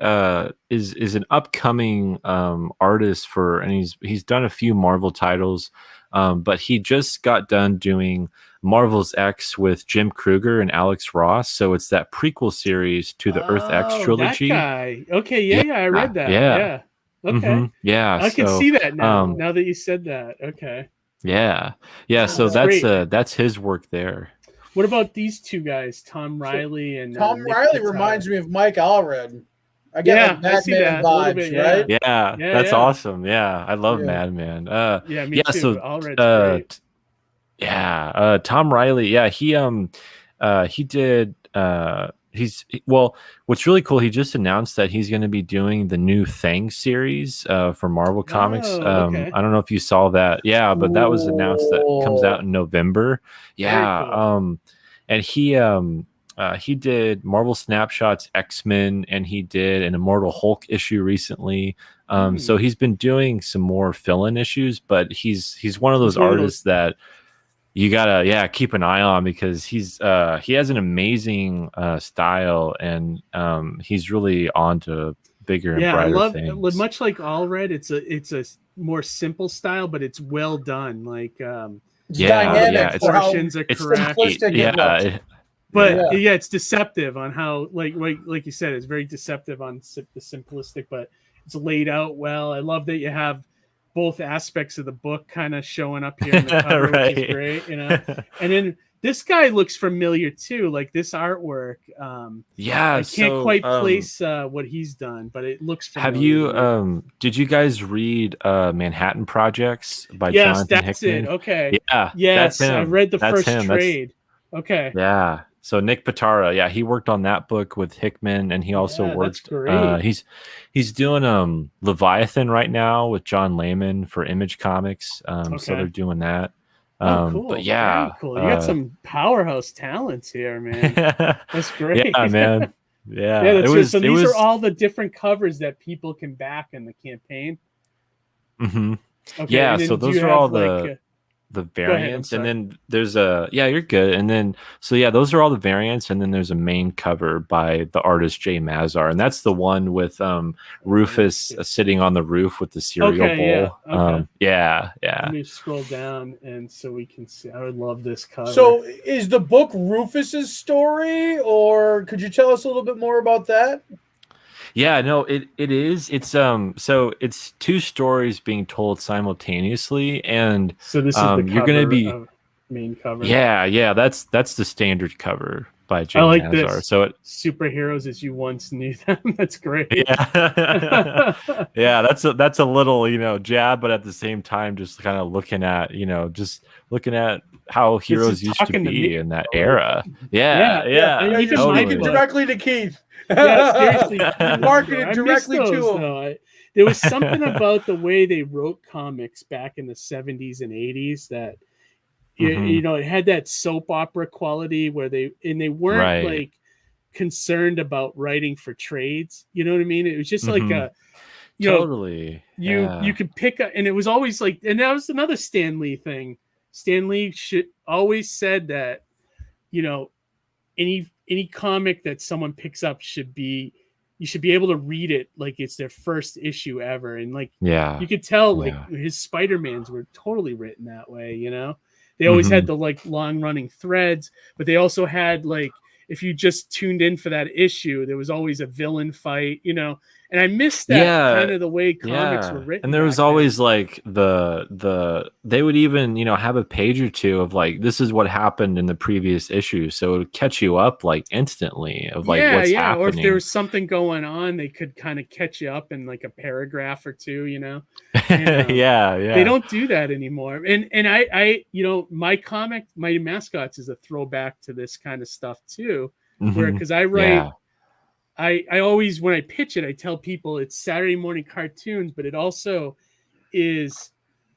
is an upcoming artist and he's done a few Marvel titles, but he just got done doing Marvel's X with Jim Krueger and Alex Ross. So it's that prequel series to the Earth X trilogy. That guy. Okay, yeah, I read that. Yeah. Okay. Yeah, I can see that now. Now that you said that. Okay. Yeah. So that's his work there. What about these two guys, Tom Riley and Tom Riley reminds me of Mike Allred. I get like Madman vibes, bit, right? Yeah, that's awesome. Yeah, I love Madman. Me too. So Allred's great. Tom Riley. Yeah, he did. What's really cool, he just announced that he's going to be doing the new Thing series for Marvel Comics. Okay. I don't know if you saw that. Yeah, but that was announced that comes out in November. Yeah. Cool. And he did Marvel Snapshots, X-Men, and he did an Immortal Hulk issue recently. So he's been doing some more fill-in issues, but he's one of those artists that you gotta keep an eye on because he has an amazing style and he's really on to bigger and brighter things. Much like Allred, it's a more simple style, but it's well done. Like dynamic, proportions are correct. It's deceptive on how like you said, it's very deceptive on the simplistic, but it's laid out well. I love that you have both aspects of the book kind of showing up here in the cover, right. Which is great, you know. And then this guy looks familiar too, like this artwork. I can't quite place what he's done, but it looks familiar. Have you did you guys read Manhattan Projects by Jonathan Hickman? It. Okay. Yeah. Yes, I read the first trade. Okay. Yeah. So Nick Pitara, he worked on that book with Hickman, and he also worked. He's doing Leviathan right now with John Layman for Image Comics. So they're doing that. Cool. But yeah, very cool. You got some powerhouse talents here, man. That's great. Yeah, man. Yeah, these are all the different covers that people can back in the campaign. Mm-hmm. Okay, yeah, so those are all the variants, and then there's you're good, and then those are all the variants, and then there's a main cover by the artist Jay Mazar, and that's the one with Rufus sitting on the roof with the cereal bowl. Let me scroll down and so we can see. I would love this cover. So is the book Rufus's story, or could you tell us a little bit more about that? Yeah, no, it is. It's so it's two stories being told simultaneously, and so this is the you're going to be main cover. Yeah, that's the standard cover by Jay Mazar. This. So superheroes as you once knew them. That's great. Yeah, yeah, that's a little jab, but at the same time, just kind of looking at how heroes used to be in that era. Yeah. You're speaking directly to Keith. Yeah, seriously. Market it directly to him. There was something about the way they wrote comics back in the 70s and 80s that it had that soap opera quality where they weren't like concerned about writing for trades. You know what I mean? It was just like a totally. You could pick up, and it was always like, and that was another Stan Lee thing. Stan Lee always said that, any comic that someone picks up you should be able to read it like it's their first issue ever. And you could tell his Spider-Mans were totally written that way. They always had the long running threads, but they also had if you just tuned in for that issue, there was always a villain fight, and I missed that kind of the way comics were written. And there was always they would even, have a page or two of this is what happened in the previous issue. So it would catch you up instantly of what's happening. Or if there was something going on, they could kind of catch you up in a paragraph or two, And, They don't do that anymore. And I my comic, Mighty Mascots, is a throwback to this kind of stuff too, because I write. I always, when I pitch it, I tell people it's Saturday morning cartoons, but it also is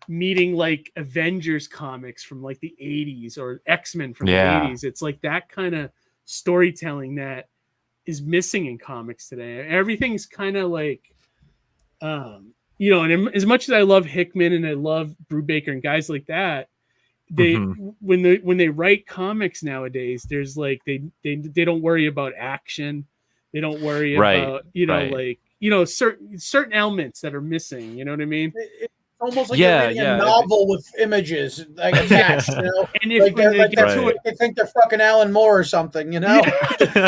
meeting Avengers comics from the 80s or X-Men from the 80s. It's that kind of storytelling that is missing in comics today. Everything's kind of you know, and as much as I love Hickman and I love Brubaker and guys like that, they when they write comics nowadays, there's like they don't worry about action, they don't worry about, you know, like, you know, certain elements that are missing. You know what I mean? It's almost like you're reading a novel with images like attached, you know. And if like when they get to it, they think they're fucking Alan Moore or something, you know.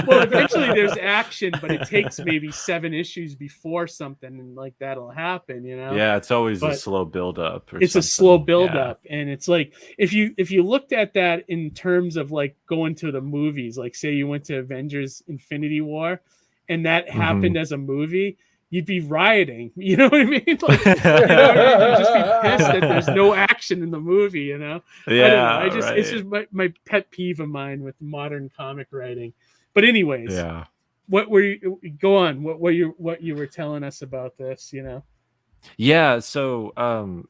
Well, eventually there's action, but it takes maybe 7 issues before something like that'll happen, you know. Yeah, it's always a slow build up. It's a slow build up, and it's like if you looked at that in terms of like going to the movies, like say you went to Avengers Infinity War, and that happened as a movie, you'd be rioting. You know what I mean? Like, you know, you'd just be pissed that there's no action in the movie. You know? Yeah. I don't know. It's just my pet peeve of mine with modern comic writing. But anyways, what were you? Go on. What you were telling us about this? You know? Yeah, so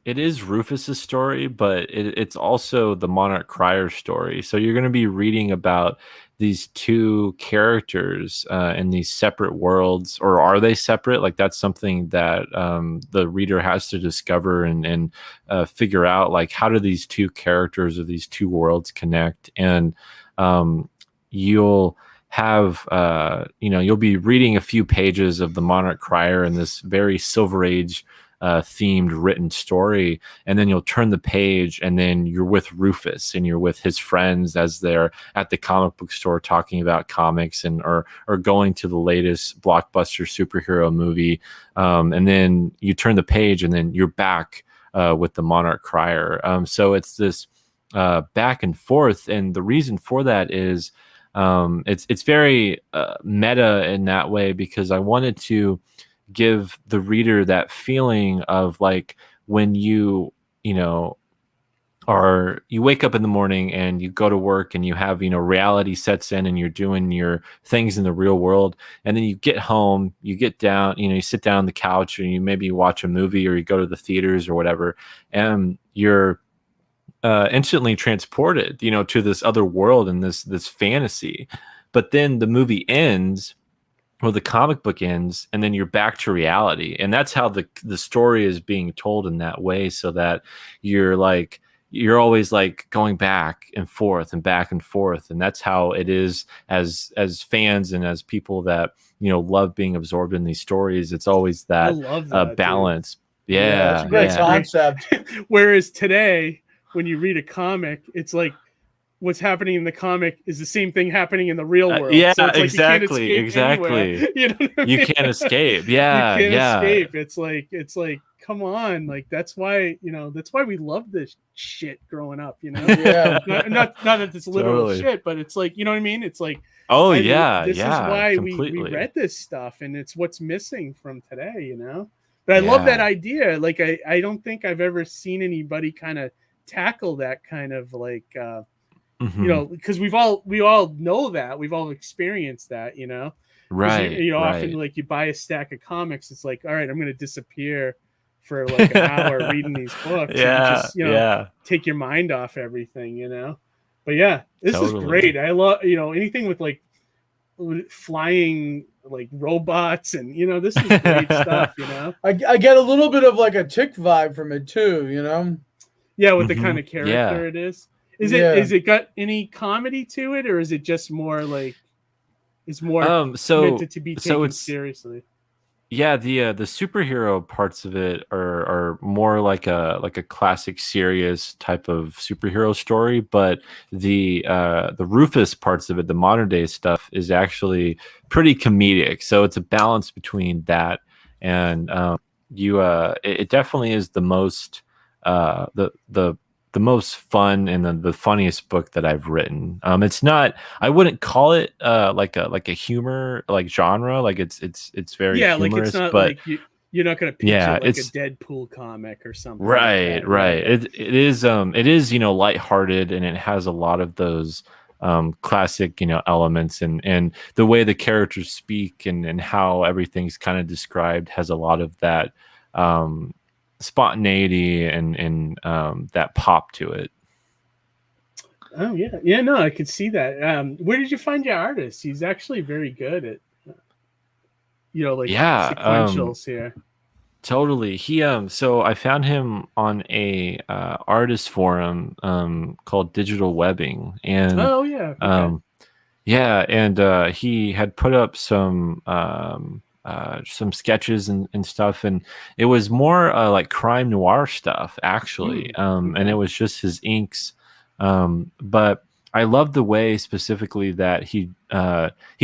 it is Rufus's story, but it's also the Monarch Crier story. So you're going to be reading about these two characters in these separate worlds, or are they separate? Like that's something that the reader has to discover and figure out. Like, how do these two characters or these two worlds connect? And you'll have you'll be reading a few pages of the Monarch Crier in this very Silver Age themed written story, and then you'll turn the page and then you're with Rufus and you're with his friends as they're at the comic book store talking about comics and or going to the latest blockbuster superhero movie, and then you turn the page and then you're back with the Monarch Crier. So it's this back and forth, and the reason for that is it's very meta in that way, because I wanted to give the reader that feeling of like when you wake up in the morning and you go to work and you have, reality sets in and you're doing your things in the real world. And then you get home, you get down, you sit down on the couch and you maybe watch a movie or you go to the theaters or whatever. And you're instantly transported, to this other world and this fantasy. But then the movie ends, or the comic book ends, and then you're back to reality. And that's how the story is being told in that way, so that you're always like going back and forth and back and forth. And that's how it is as fans and as people that love being absorbed in these stories. It's always that, balance. It's a great concept. Whereas today, when you read a comic, it's like what's happening in the comic is the same thing happening in the real world. So it's exactly. You know what I mean? You can't escape. Yeah, you can't escape. It's like, come on, like that's why we love this shit growing up. Yeah. not that it's literal shit, but it's like, you know what I mean? It's like, this is why we read this stuff, and it's what's missing from today. But I love that idea. Like I don't think I've ever seen anybody kind of tackle that kind of like because we all know that, we've all experienced that, right, often like you buy a stack of comics, it's like, all right, I'm gonna disappear for like an hour reading these books and just take your mind off everything, but this is great. I love anything with like flying like robots, and this is great stuff. I get a little bit of like a Tick vibe from it too, with the kind of character it is. Is it got any comedy to it, or is it just more like it's more meant to be taken seriously? Yeah, the superhero parts of it are more like a classic serious type of superhero story, but the Rufus parts of it, the modern day stuff, is actually pretty comedic. So it's a balance between that and it definitely is the most the most fun and the funniest book that I've written. It's not, I wouldn't call it like a humor like genre. Like it's very humorous, like it's not but like you're not going to picture like a Deadpool comic or something. Right, like right. It is lighthearted, and it has a lot of those classic elements, and the way the characters speak and how everything's kind of described has a lot of that spontaneity and that pop to it. Oh yeah, no, I could see that. Where did you find your artist? He's actually very good at sequentials here. Totally. He so I found him on a artist forum called Digital Webbing, and Oh yeah. Okay. yeah, and he had put up some sketches and stuff, and it was more like crime noir stuff actually. And okay. it was just his inks. But I love the way specifically that he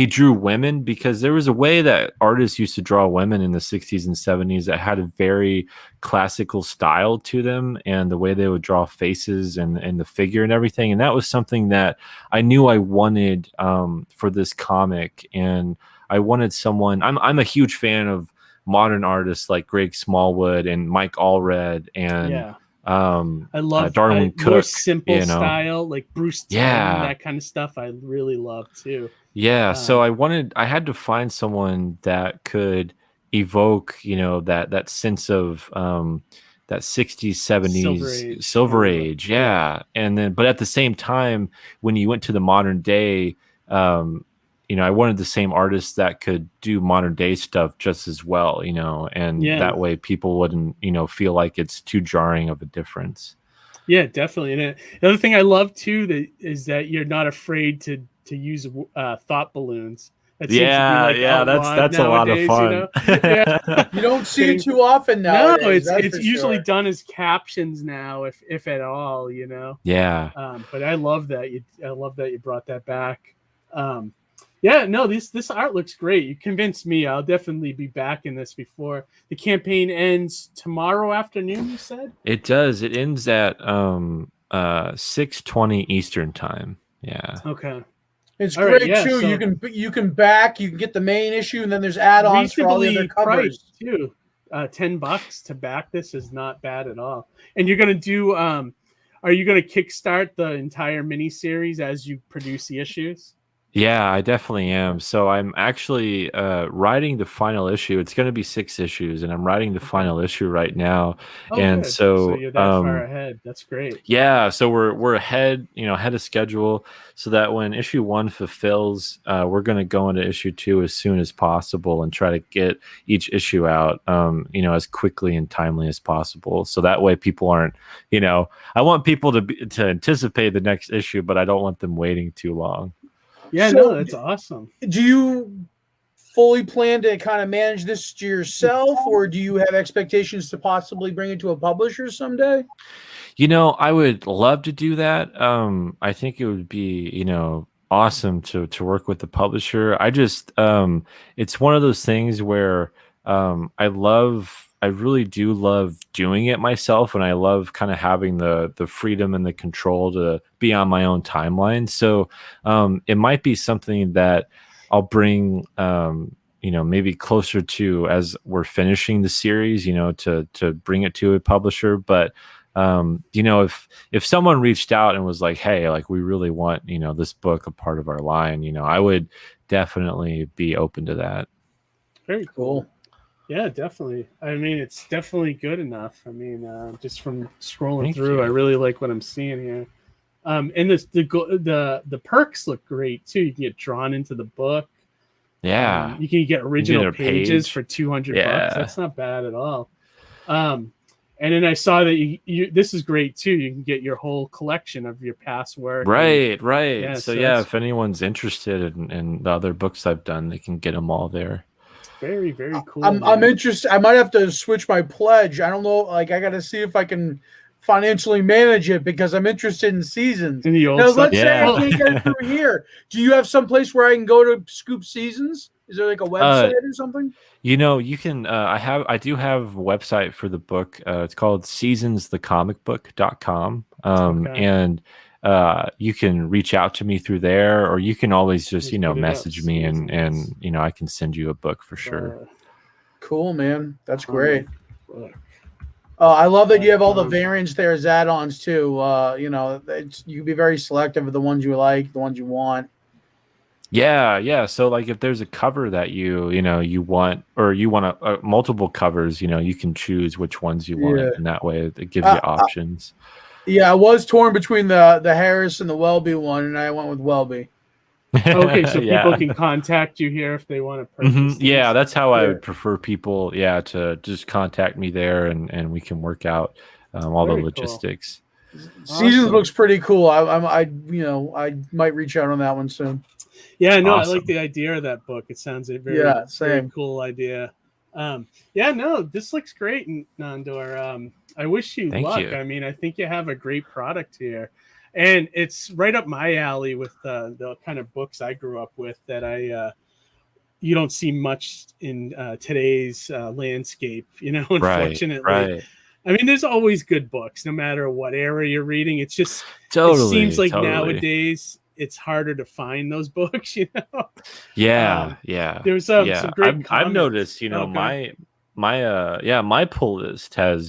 drew women, because there was a way that artists used to draw women in the 60s and 70s that had a very classical style to them, and the way they would draw faces and the figure and everything. And that was something that I knew I wanted for this comic. And I wanted someone. I'm a huge fan of modern artists like Greg Smallwood and Mike Allred and Yeah. I love Darwin more Cook. simple style, like Bruce Timm, Yeah. that kind of stuff. I really love too. Yeah, so I had to find someone that could evoke, that sense of that 60s, 70s silver age. Yeah. And then, but at the same time, when you went to the modern day, I wanted the same artists that could do modern day stuff just as well, and that way people wouldn't, feel like it's too jarring of a difference. Yeah, definitely. And the other thing I love too is that you're not afraid to use thought balloons. That seems to be like that's a lot of fun. Yeah. You don't see it too often now. No, it's usually done as captions now, if at all, Yeah. But I love that you brought that back. Yeah, no, this art looks great. You convinced me. I'll definitely be back in this before the campaign ends tomorrow afternoon, you said? It does. It ends at 6:20 Eastern time. Yeah. Okay. It's all great too. So you can get the main issue, and then there's add-ons for all the other covers too. $10 to back this is not bad at all. And you're gonna do are you gonna kickstart the entire miniseries as you produce the issues? Yeah, I definitely am. So I'm actually writing the final issue. It's going to be 6 issues, and I'm writing the final issue right now. Oh, and good. so you're that far ahead. That's great. Yeah, so we're ahead, ahead of schedule, so that when issue 1 fulfills, we're going to go into issue 2 as soon as possible and try to get each issue out, as quickly and timely as possible. So that way people aren't, I want people to anticipate the next issue, but I don't want them waiting too long. Yeah, so, no, that's awesome. Do you fully plan to kind of manage this to yourself, or do you have expectations to possibly bring it to a publisher someday? I would love to do that. I think it would be, awesome to work with the publisher. I just, it's one of those things where I really do love doing it myself, and I love kind of having the freedom and the control to be on my own timeline. So it might be something that I'll bring, maybe closer to as we're finishing the series, to bring it to a publisher. But if someone reached out and was like, hey, like we really want, this book a part of our line, I would definitely be open to that. Very cool. Yeah, definitely. I mean, it's definitely good enough. I mean, just from scrolling through, I really like what I'm seeing here. And the perks look great too. You can get drawn into the book. Yeah, you can get original pages for $200. That's not bad at all. And then I saw that you this is great too. You can get your whole collection of your past work. Right. Yeah, so if anyone's interested in the other books I've done, they can get them all there. Very, very cool. I'm interested. I might have to switch my pledge. I don't know. Like, I got to see if I can financially manage it, because I'm interested in seasons. In the old stuff. Let's say I can't get it through here. Do you have some place where I can go to scoop seasons? Is there like a website or something? You can. I do have a website for the book. It's called seasonsthecomicbook.com. And you can reach out to me through there, or you can always just message me and I can send you a book for sure. Cool, man. That's great. I love that you have all the variants there as add-ons too. You can be very selective of the ones you like, the ones you want. Yeah. So like if there's a cover that you want, or you want multiple covers, you can choose which ones you want, and that way it gives you options. Yeah, I was torn between the Harris and the Welby one, and I went with Welby. Okay, so Yeah. people can contact you here if they want to purchase. Mhm. these. Yeah, that's how I Sure. would prefer people, to just contact me there, and we can work out all Very the cool. logistics. Seasons Awesome. looks pretty cool. I might reach out on that one soon. Yeah, no, I Awesome. like the idea of that book. It sounds a very, Yeah, very same. cool idea. Yeah, no, this looks great, Nandor. I wish you Thank luck. you. I mean, I think you have a great product here, and it's right up my alley with the kind of books I grew up with that you don't see much in today's landscape. Unfortunately. Right. I mean, there's always good books, no matter what era you're reading. It's just Totally. it seems like totally. nowadays it's harder to find those books. Yeah. There's some great. I've comments. noticed, Oh, go ahead. my pull list has,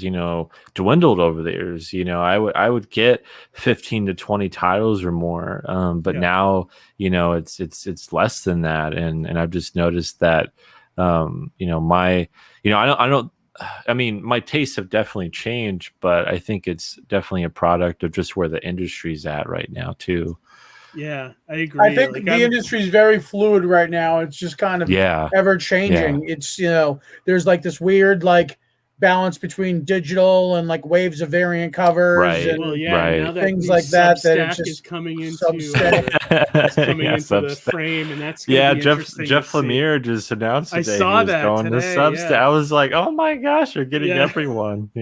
dwindled over the years. I would get 15 to 20 titles or more. But Yeah. now, it's less than that. And I've just noticed that, I mean, my tastes have definitely changed, but I think it's definitely a product of just where the industry's at right now too. Yeah, I agree. I think the industry is very fluid right now. It's just kind of ever changing. It's there's like this weird balance between digital and waves of variant covers Right. and now that things like that. That Substack it's just is coming into Substack. the frame, and that's gonna be Jeff interesting to see. Lemire just announced I today saw he was that going today, to Substack. yeah. I was like, oh my gosh, you're getting Yeah. everyone. I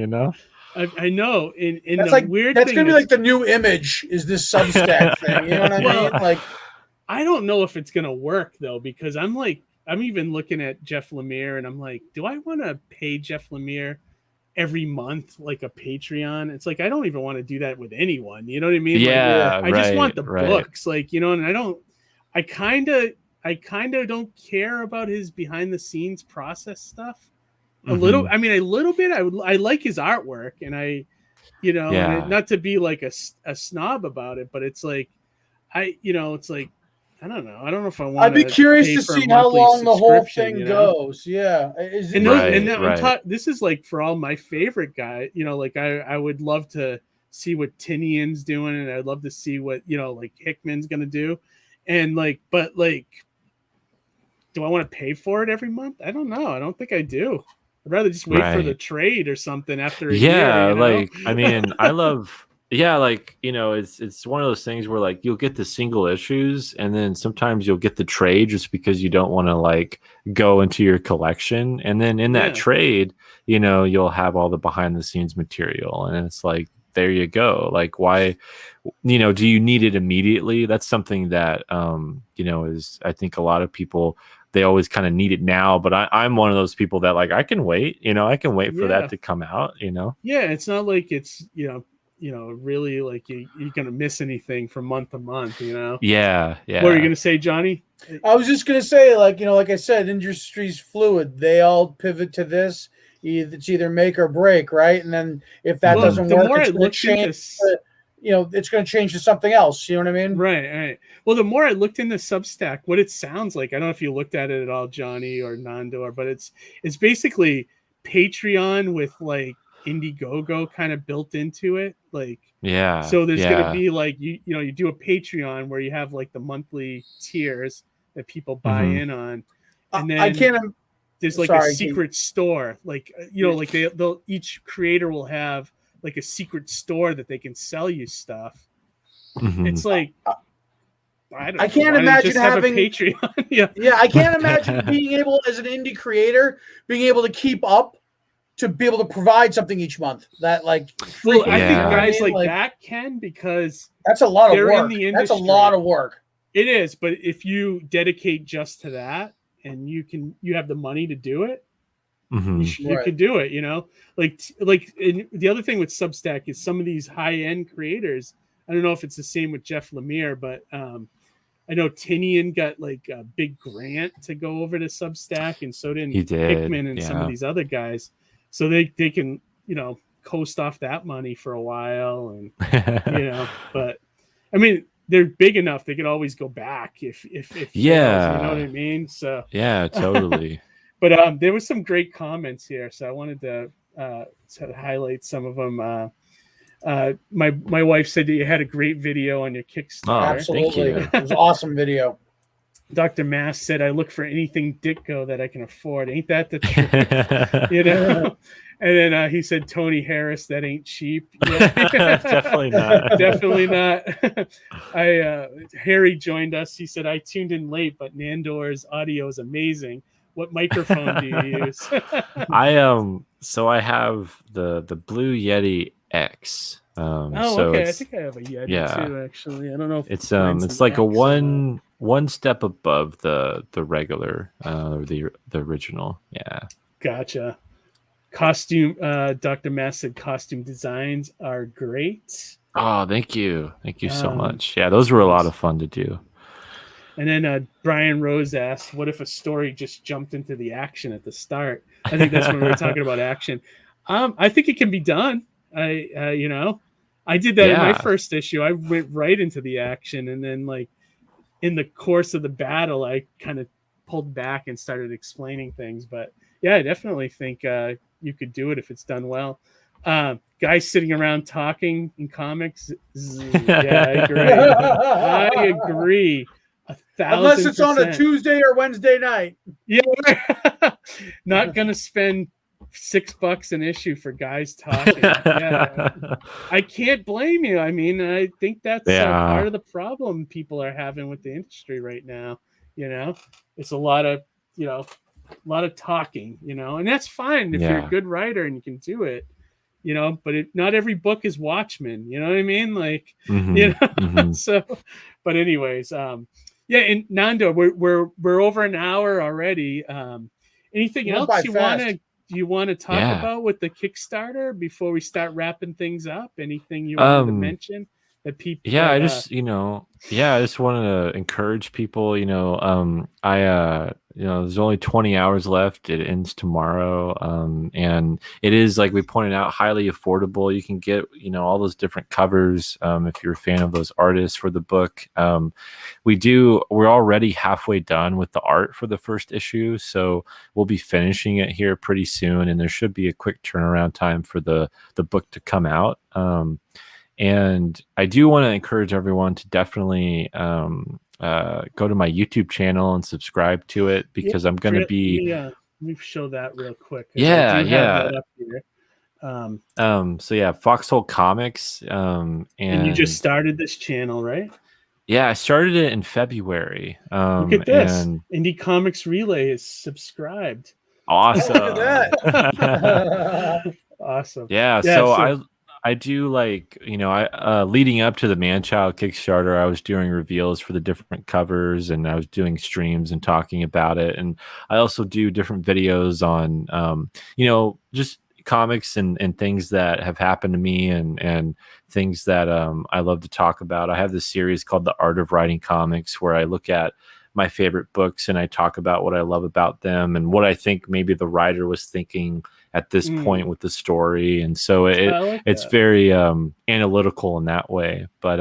know. In That's the weird that's thing gonna be is- the new image is this Substack thing. You know what I mean? I don't know if it's gonna work though, because I'm even looking at Jeff Lemire and I'm like, do I want to pay Jeff Lemire every month like a Patreon? It's like I don't even want to do that with anyone. You know what I mean? Yeah, I just want the right. books, and I kind of don't care about his behind the scenes process stuff. A little bit. I like his artwork, and and not to be like a snob about it, but it's like it's like I don't know. I don't know if I want. I'd be curious to see how long the whole thing goes. Yeah, this is for all my favorite guy. I would love to see what Tinian's doing, and I'd love to see what Hickman's gonna do, and but do I want to pay for it every month? I don't know. I don't think I do. I'd rather just wait for the trade or something after a year. I mean, I love. It's one of those things where you'll get the single issues, and then sometimes you'll get the trade just because you don't want to go into your collection, and then in that trade, you'll have all the behind the scenes material, and it's there you go. Why, do you need it immediately? That's something that is, I think, a lot of people, they always kind of need it now, but I'm one of those people that I can wait, I can wait for that to come out, Yeah, it's not like it's really you're gonna miss anything from month to month, Yeah. What are you gonna say, Johnny? I was just gonna say, like I said, industry's fluid. They all pivot to this. It's either make or break, right? And then if that doesn't work, it's going to change. It's going to change to something else. You know what I mean? Right. Well, the more I looked into Substack, what it sounds like, I don't know if you looked at it at all, Johnny or Nandor, but it's basically Patreon with Indiegogo kind of built into it. So there's going to be you do a Patreon where you have the monthly tiers that people buy in on, and then there's a secret store, they'll each creator will have a secret store that they can sell you stuff. It's I can't imagine having a Patreon. yeah, I can't imagine being able, as an indie creator, being able to keep up to be able to provide something each month that I think guys that can, because that's a lot of work. In the industry. That's a lot of work. It is, but if you dedicate just to that and you have the money to do it, you could do it, and the other thing with Substack is some of these high-end creators, I don't know if it's the same with Jeff Lemire, but I know Tinian got a big grant to go over to Substack, and so did Hickman and some of these other guys. So they can, coast off that money for a while, and but I mean, they're big enough they could always go back if you know what I mean. So yeah, totally. But there was some great comments here, so I wanted to highlight some of them. My wife said that you had a great video on your Kickstarter. Absolutely, thank you. It was an awesome video. Dr. Mass said, I look for anything Ditko that I can afford. Ain't that the truth? You know? And then he said, Tony Harris, that ain't cheap. Yeah. Definitely not. Definitely not. Harry joined us. He said, I tuned in late, but Nandor's audio is amazing. What microphone do you use? So I have the Blue Yeti X. Okay. I think I have a Yeti too, actually. I don't know if it's like a one step above the regular the original. Yeah. Gotcha. Costume Dr. Mass said costume designs are great. Oh, thank you so much. Yeah, those were a lot of fun to do. And then Brian Rose asked, what if a story just jumped into the action at the start? I think that's when we were talking about action. I think it can be done. I did that in my first issue. I went right into the action, and then like in the course of the battle, I kind of pulled back and started explaining things. But yeah, I definitely think you could do it if it's done well. Guys sitting around talking in comics. Yeah, I agree. I agree. 1,000%. Unless it's on a Tuesday or Wednesday night. Yeah. Not going to spend $6 an issue for guys talking. Yeah. I can't blame you. I mean, I think that's part of the problem people are having with the industry right now. You know, it's a lot of talking, and that's fine if you're a good writer and you can do it, but not every book is Watchmen. You know what I mean? Like, so, but anyways, and Nando, we're over an hour already. Anything else you want to talk about with the Kickstarter before we start wrapping things up? Anything you wanted to mention that people? I just wanted to encourage people. There's only 20 hours left. It ends tomorrow, and it is, like we pointed out, highly affordable. You can get all those different covers if you're a fan of those artists for the book. We're already halfway done with the art for the first issue, so we'll be finishing it here pretty soon, and there should be a quick turnaround time for the book to come out. And I do want to encourage everyone to definitely go to my YouTube channel and subscribe to it, because I'm going to be. Let me show that real quick. Foxhole Comics. And you just started this channel, right? Yeah, I started it in February. Look at this. Indie Comics Relay is subscribed. Awesome. Look at that. Awesome. Yeah, so I do, like, leading up to the Man-Child Kickstarter, I was doing reveals for the different covers, and I was doing streams and talking about it. And I also do different videos on, just comics and things that have happened to me and things that I love to talk about. I have this series called The Art of Writing Comics, where I look at my favorite books and I talk about what I love about them and what I think maybe the writer was thinking at this point with the story. And so it's very analytical in that way. But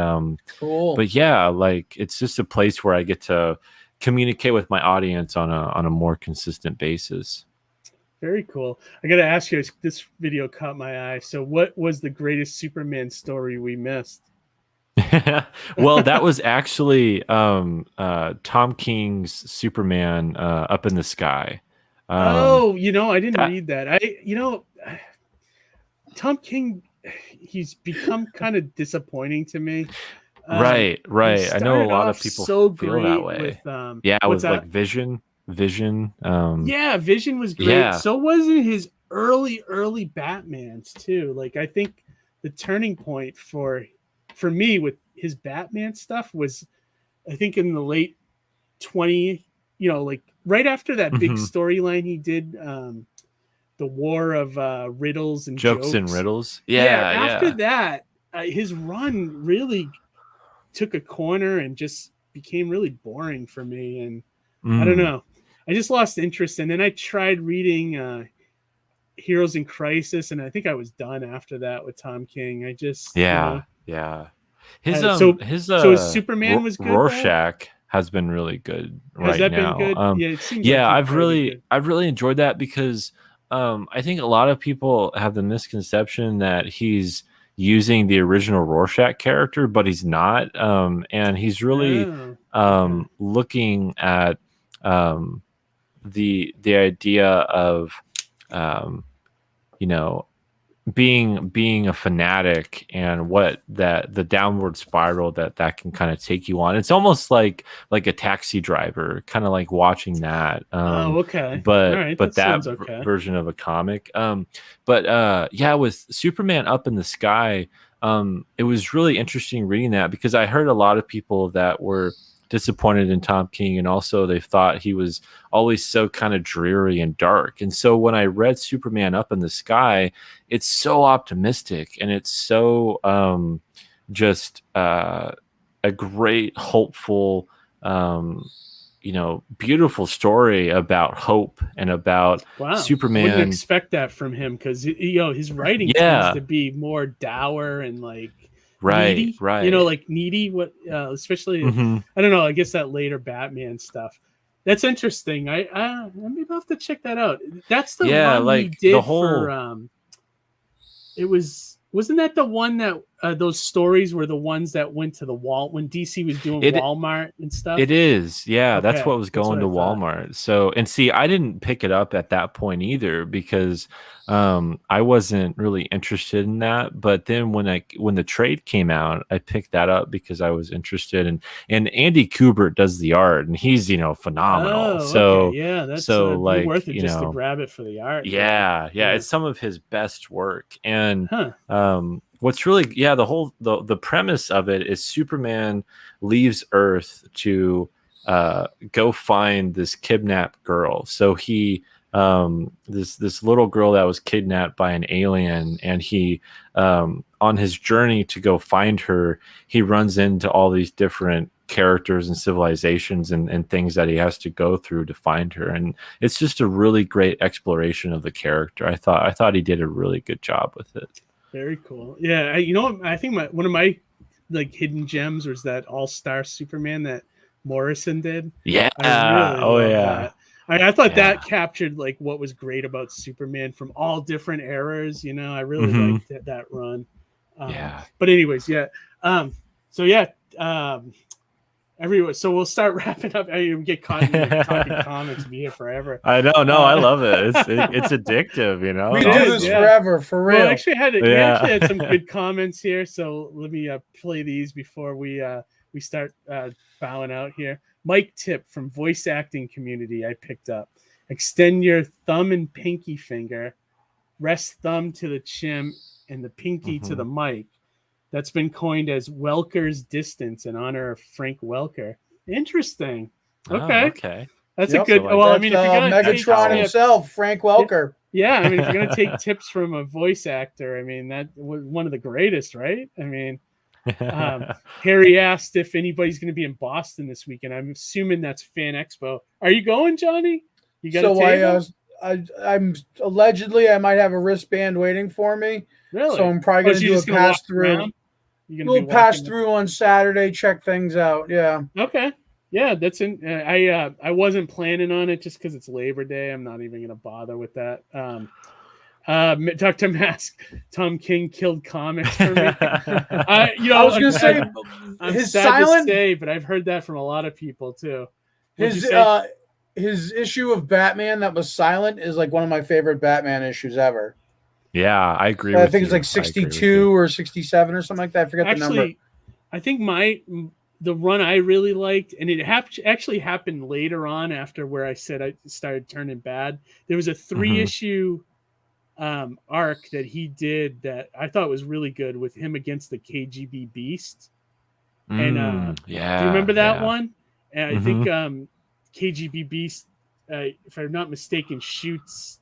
cool. But yeah, like, it's just a place where I get to communicate with my audience on a more consistent basis. Very cool. I got to ask you, this video caught my eye. So what was the greatest Superman story we missed? Well, that was actually Tom King's Superman Up in the Sky. I didn't read that. Tom King, he's become kind of disappointing to me. Right. I know a lot of people feel that way. With like Vision. Vision was great. Yeah. So wasn't his early Batmans too. Like, I think the turning point for me with his Batman stuff was, I think, in the late 20, like right after that big storyline he did, the War of Riddles and Jokes and Riddles. After that, his run really took a corner and just became really boring for me. And I don't know, I just lost interest. And then I tried reading Heroes in Crisis, and I think I was done after that with Tom King. I just His Superman was good. Rorschach has been really good right now. Has that been good? It seems like I've really enjoyed that, because I think a lot of people have the misconception that he's using the original Rorschach character, but he's not. And he's really looking at the idea of you know, being a fanatic and what that the downward spiral that can kind of take you on. It's almost like a Taxi Driver, kind of like watching that. Okay. But All right, but that that sounds okay. version of a comic. Yeah, with Superman Up in the Sky, it was really interesting reading that, because I heard a lot of people that were disappointed in Tom King, and also they thought he was always so kind of dreary and dark. And so when I read Superman Up in the Sky, it's so optimistic, and it's so just a great, hopeful, beautiful story about hope and about Superman. I wouldn't expect that from him, because his writing tends to be more dour and like needy, like needy. What especially I don't know. I guess that later Batman stuff. That's interesting. I maybe I'll have to check that out. That's the one like he did the whole. For wasn't that the one that those stories were the ones that went to the wall when DC was doing Walmart and stuff? It is, yeah. Okay, that's what was going to Walmart. So, and see, I didn't pick it up at that point either, because I wasn't really interested in that. But then when the trade came out, I picked that up because I was interested. And Andy Kubert does the art, and he's phenomenal. That's like worth it just to grab it for the art. Yeah, it's some of his best work. And what's really the premise of it is Superman leaves Earth to go find this kidnapped girl. So he this little girl that was kidnapped by an alien, and he on his journey to go find her, he runs into all these different characters and civilizations and things that he has to go through to find her. And it's just a really great exploration of the character. I thought he did a really good job with it. Very cool. Yeah, I think one of my like hidden gems was that All-Star Superman that Morrison did. Yeah. That. I thought that captured like what was great about Superman from all different eras. I really liked that run. But anyways, everyone. So we'll start wrapping up. I get caught in talking comics, be here forever. I know. No, I love it. It's addictive. We do this forever, for real. Well, we actually had some good comments here. So let me play these before we start bowing out here. Mike Tip from Voice Acting Community, I picked up. Extend your thumb and pinky finger, rest thumb to the chin and the pinky to the mic. That's been coined as Welker's distance in honor of Frank Welker. Interesting. Okay. Okay. That's a good. Well, I mean, if you're gonna Megatron himself, Frank Welker. Yeah, I mean, if you're gonna take tips from a voice actor, I mean, that was one of the greatest, right? I mean, Harry asked if anybody's going to be in Boston this weekend. I'm assuming that's Fan Expo. Are you going, Johnny? You got a table? I'm allegedly I might have a wristband waiting for me. Really? So I'm probably going to do a pass through. We'll pass through on Saturday, check things out. Yeah. Okay. Yeah, that's in. I wasn't planning on it just because it's Labor Day. I'm not even going to bother with that. Dr. Mask, Tom King killed comics for me. I was going to say, I'm sad to say, but I've heard that from a lot of people too. His issue of Batman that was silent is like one of my favorite Batman issues ever. Yeah, I agree. I think it's like 62 or 67 or something like that. I forget the number. I think the run I really liked, and it actually happened later on after where I said I started turning bad. There was a 3-issue arc that he did that I thought was really good with him against the KGB Beast. And do you remember that one? And I think KGB Beast, if I'm not mistaken, shoots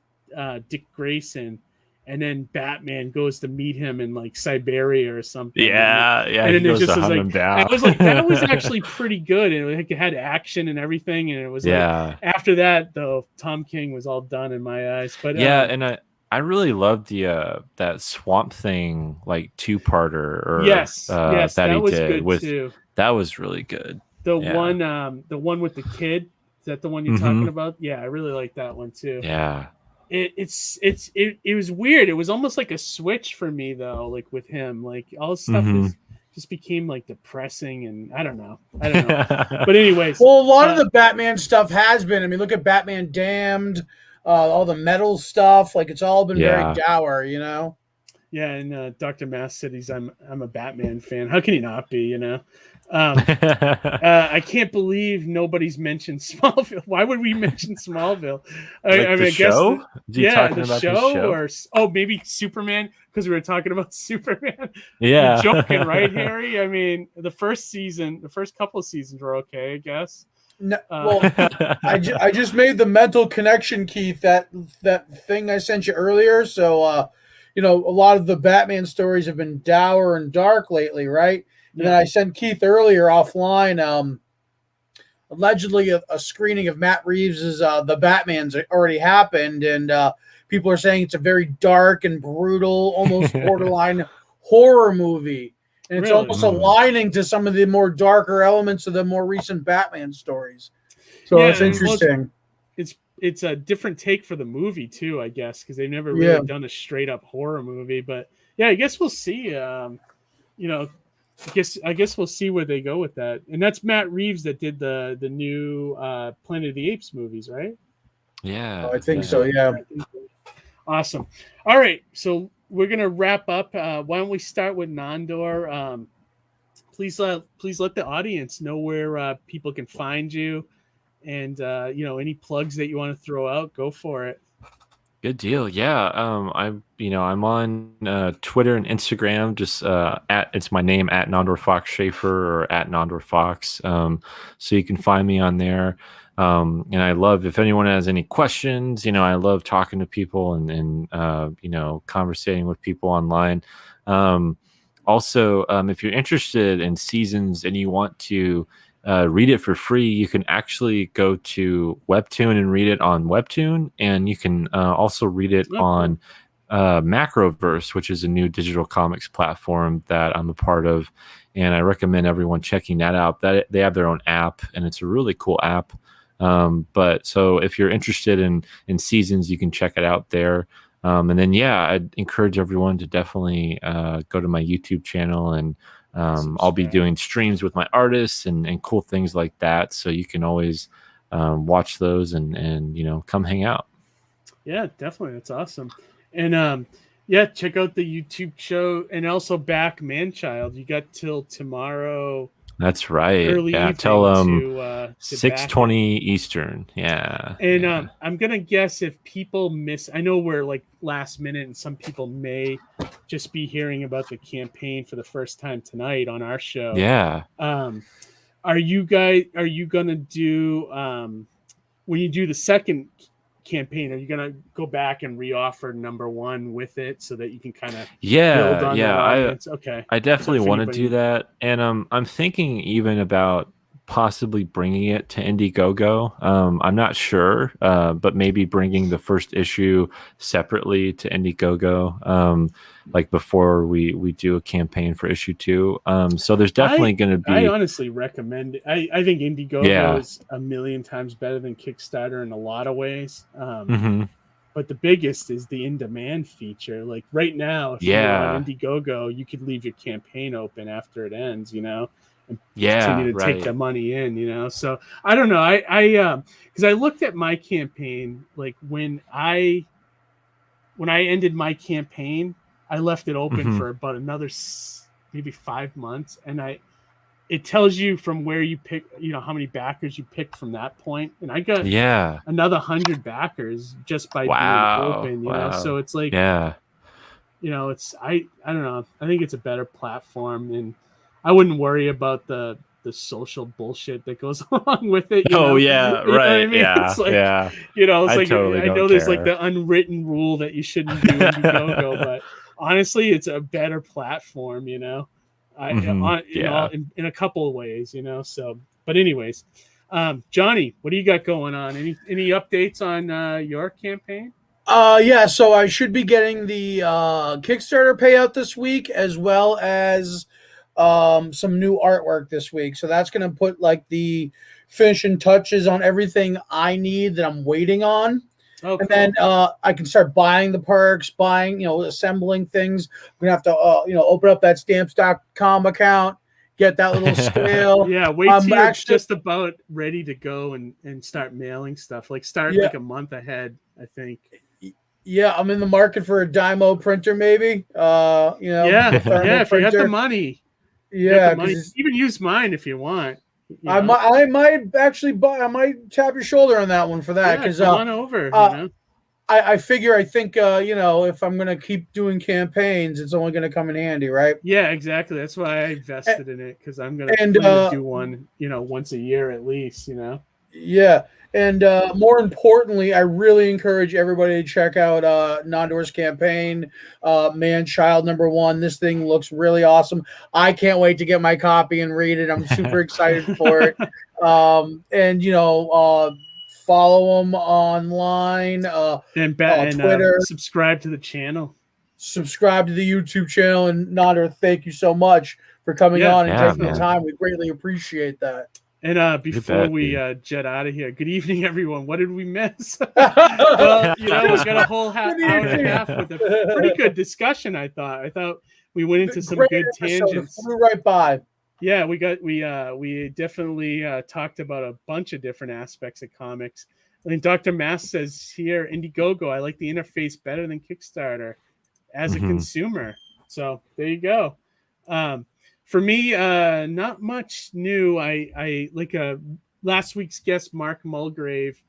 Dick Grayson. And then Batman goes to meet him in like Siberia or something. Yeah. And then it just was like, I was like, that was actually pretty good. And it had action and everything. And it was like, after that, though, Tom King was all done in my eyes. But and I really loved the that Swamp Thing like 2-parter. Yes, that he was did good with too. That was really good. The one with the kid. Is that the one you're talking about? Yeah, I really like that one too. Yeah. It was weird. It was almost like a switch for me though, like with him. Like all his stuff is just became like depressing, and I don't know. But anyways, well, a lot of the Batman stuff has been. I mean, look at Batman Damned, all the metal stuff. Like it's all been very dour, you know. Yeah, and Dr. Mass said I'm a Batman fan. How can he not be? You know. I can't believe nobody's mentioned Smallville. Why would we mention Smallville? I mean, I guess the show, or maybe Superman, because we were talking about Superman. Yeah, you're joking, right, Harry? I mean, the first couple of seasons were okay, I guess. No, well, I just made the mental connection, Keith. That thing I sent you earlier. So, you know, a lot of the Batman stories have been dour and dark lately, right? And then I sent Keith earlier offline. Allegedly, a screening of Matt Reeves's The Batman's already happened, and people are saying it's a very dark and brutal, almost borderline horror movie, and it's almost aligning to some of the more darker elements of the more recent Batman stories. So it's interesting. It's a different take for the movie too, I guess, because they've never really done a straight up horror movie. But yeah, I guess we'll see. You know. I guess we'll see where they go with that. And that's Matt Reeves that did the new Planet of the Apes movies, right? Yeah. I think so, yeah. Awesome. All right, so we're going to wrap up. Why don't we start with Nandor? Please let the audience know where people can find you, and you know, any plugs that you want to throw out, go for it. Good deal. Yeah. I'm on Twitter and Instagram, just it's my name at Nandor Fox Shaffer or at Nandor Fox. So you can find me on there. And I love, if anyone has any questions, you know, I love talking to people and you know, conversating with people online. Also, if you're interested in seasons and you want to read it for free, you can actually go to Webtoon and read it on Webtoon, and you can also read it on Macroverse, which is a new digital comics platform that I'm a part of, and I recommend everyone checking that out. That they have their own app, and it's a really cool app. But so if you're interested in seasons, you can check it out there. And then I'd encourage everyone to definitely go to my YouTube channel, and I'll be doing streams with my artists and cool things like that. So you can always watch those and you know, come hang out. Yeah, definitely. That's awesome. And check out the YouTube show, and also back Manchild. You got till tomorrow. That's right. Early till to 6:20 Eastern. Yeah. And I'm gonna guess if people miss, I know we're like last minute, and some people may just be hearing about the campaign for the first time tonight on our show. Yeah. Are you gonna do when you do the second campaign, are you gonna go back and reoffer number one with it so that you can kind of build on that audience? I definitely want to do that, and I'm thinking even about possibly bringing it to Indiegogo. I'm not sure, but maybe bringing the first issue separately to Indiegogo, like before we do a campaign for issue 2. So there's definitely going to be. I honestly recommend it. I think Indiegogo is a million times better than Kickstarter in a lot of ways. But the biggest is the in-demand feature. Like right now, if you're on Indiegogo, you could leave your campaign open after it ends, you know, and continue to take the money in, you know. So I don't know. I because I looked at my campaign, like when I ended my campaign, I left it open for about another maybe 5 months, and it tells you from where you pick, you know, how many backers you picked from that point. And I got another 100 backers just by being open, you know? So it's like, you know, it's, I don't know. I think it's a better platform, and I wouldn't worry about the social bullshit that goes along with it. You know? You know what I mean? It's like, you know, it's I know there's like the unwritten rule that you shouldn't do Indiegogo, but honestly, it's a better platform, you know? In a couple of ways, you know. So, but anyways, Johnny, what do you got going on? Any updates on your campaign? So I should be getting the Kickstarter payout this week, as well as some new artwork this week. So that's going to put like the finishing touches on everything I need that I'm waiting on. Oh, and cool. then I can start buying the perks, assembling things. I'm gonna have to open up that stamps.com account, get that little scale. Yeah, wait till you're Actually, just about ready to go and start mailing stuff. Like start Yeah. like a month ahead, I think. yeah, I'm in the market for a Dymo printer, maybe. Yeah, a thermal yeah. If you got the printer. money, Yeah, money. because Even use mine if you want. You I know? might actually buy. I might tap your shoulder on that one for that, Yeah, because come on over. I figure, I think if I'm gonna keep doing campaigns, it's only gonna come in handy, right? Yeah, exactly. That's why I invested in it, because I'm gonna do one, once a year at least. Yeah. And more importantly, I really encourage everybody to check out Nandor's campaign, Man Child #1. This thing looks really awesome. I can't wait to get my copy and read it. I'm super excited for it. Follow him online, and Twitter. Subscribe to the channel. Subscribe to the YouTube channel. And Nandor, thank you so much for coming on and taking the time. We greatly appreciate that. And before we jet out of here, good evening, everyone. What did we miss? Well, we got a whole hour and a half with a pretty good discussion. I thought we went into some good tangents. Flew right by. Yeah, we definitely talked about a bunch of different aspects of comics. I mean, Dr. Mass says here, Indiegogo, I like the interface better than Kickstarter as a consumer. So there you go. For me, not much new. I like last week's guest, Mark Mulgrave,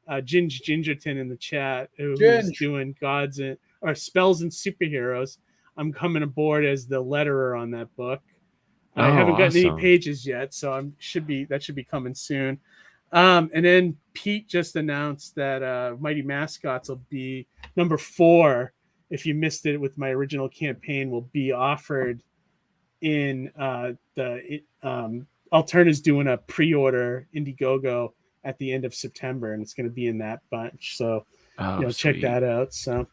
Gingerton in the chat, who's doing Spells and Superheroes. I'm coming aboard as the letterer on that book. I haven't gotten any pages yet, so that should be coming soon. And then Pete just announced that Mighty Mascots will be number 4. If you missed it with my original campaign, will be offered in Alterna's doing a pre-order Indiegogo at the end of September, and it's going to be in that bunch. So check that out. So,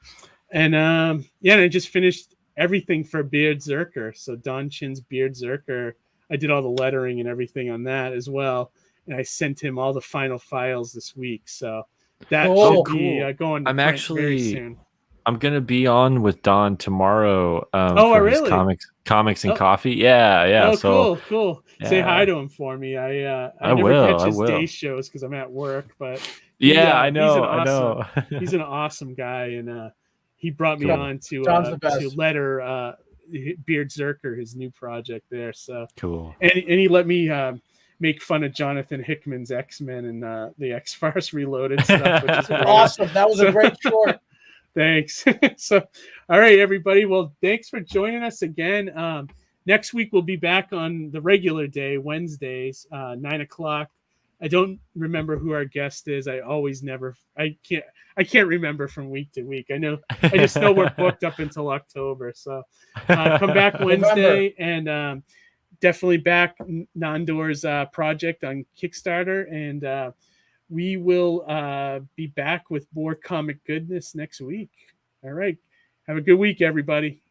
and I just finished everything for Beard Zerker. So Don Chin's Beard Zerker, I did all the lettering and everything on that as well, and I sent him all the final files this week. So that should be going to print very soon. I'm gonna be on with Don tomorrow. His comics and coffee. Yeah. Oh, cool. Yeah. Say hi to him for me. I never catch his day shows because I'm at work, but I know. He's an awesome guy, and he brought me on to letter Beard Zerker, his new project there. So cool. And he let me make fun of Jonathan Hickman's X-Men and the X-Files Reloaded stuff, which is great. Awesome. That was a great short. Thanks. So, all right, everybody. Well, thanks for joining us again. Next week we'll be back on the regular day, Wednesdays, 9:00. I don't remember who our guest is. I can't remember from week to week. I just know we're booked up until October. So come back Wednesday and definitely back Nandor's project on Kickstarter, and we will be back with more comic goodness next week. All right. Have a good week, everybody.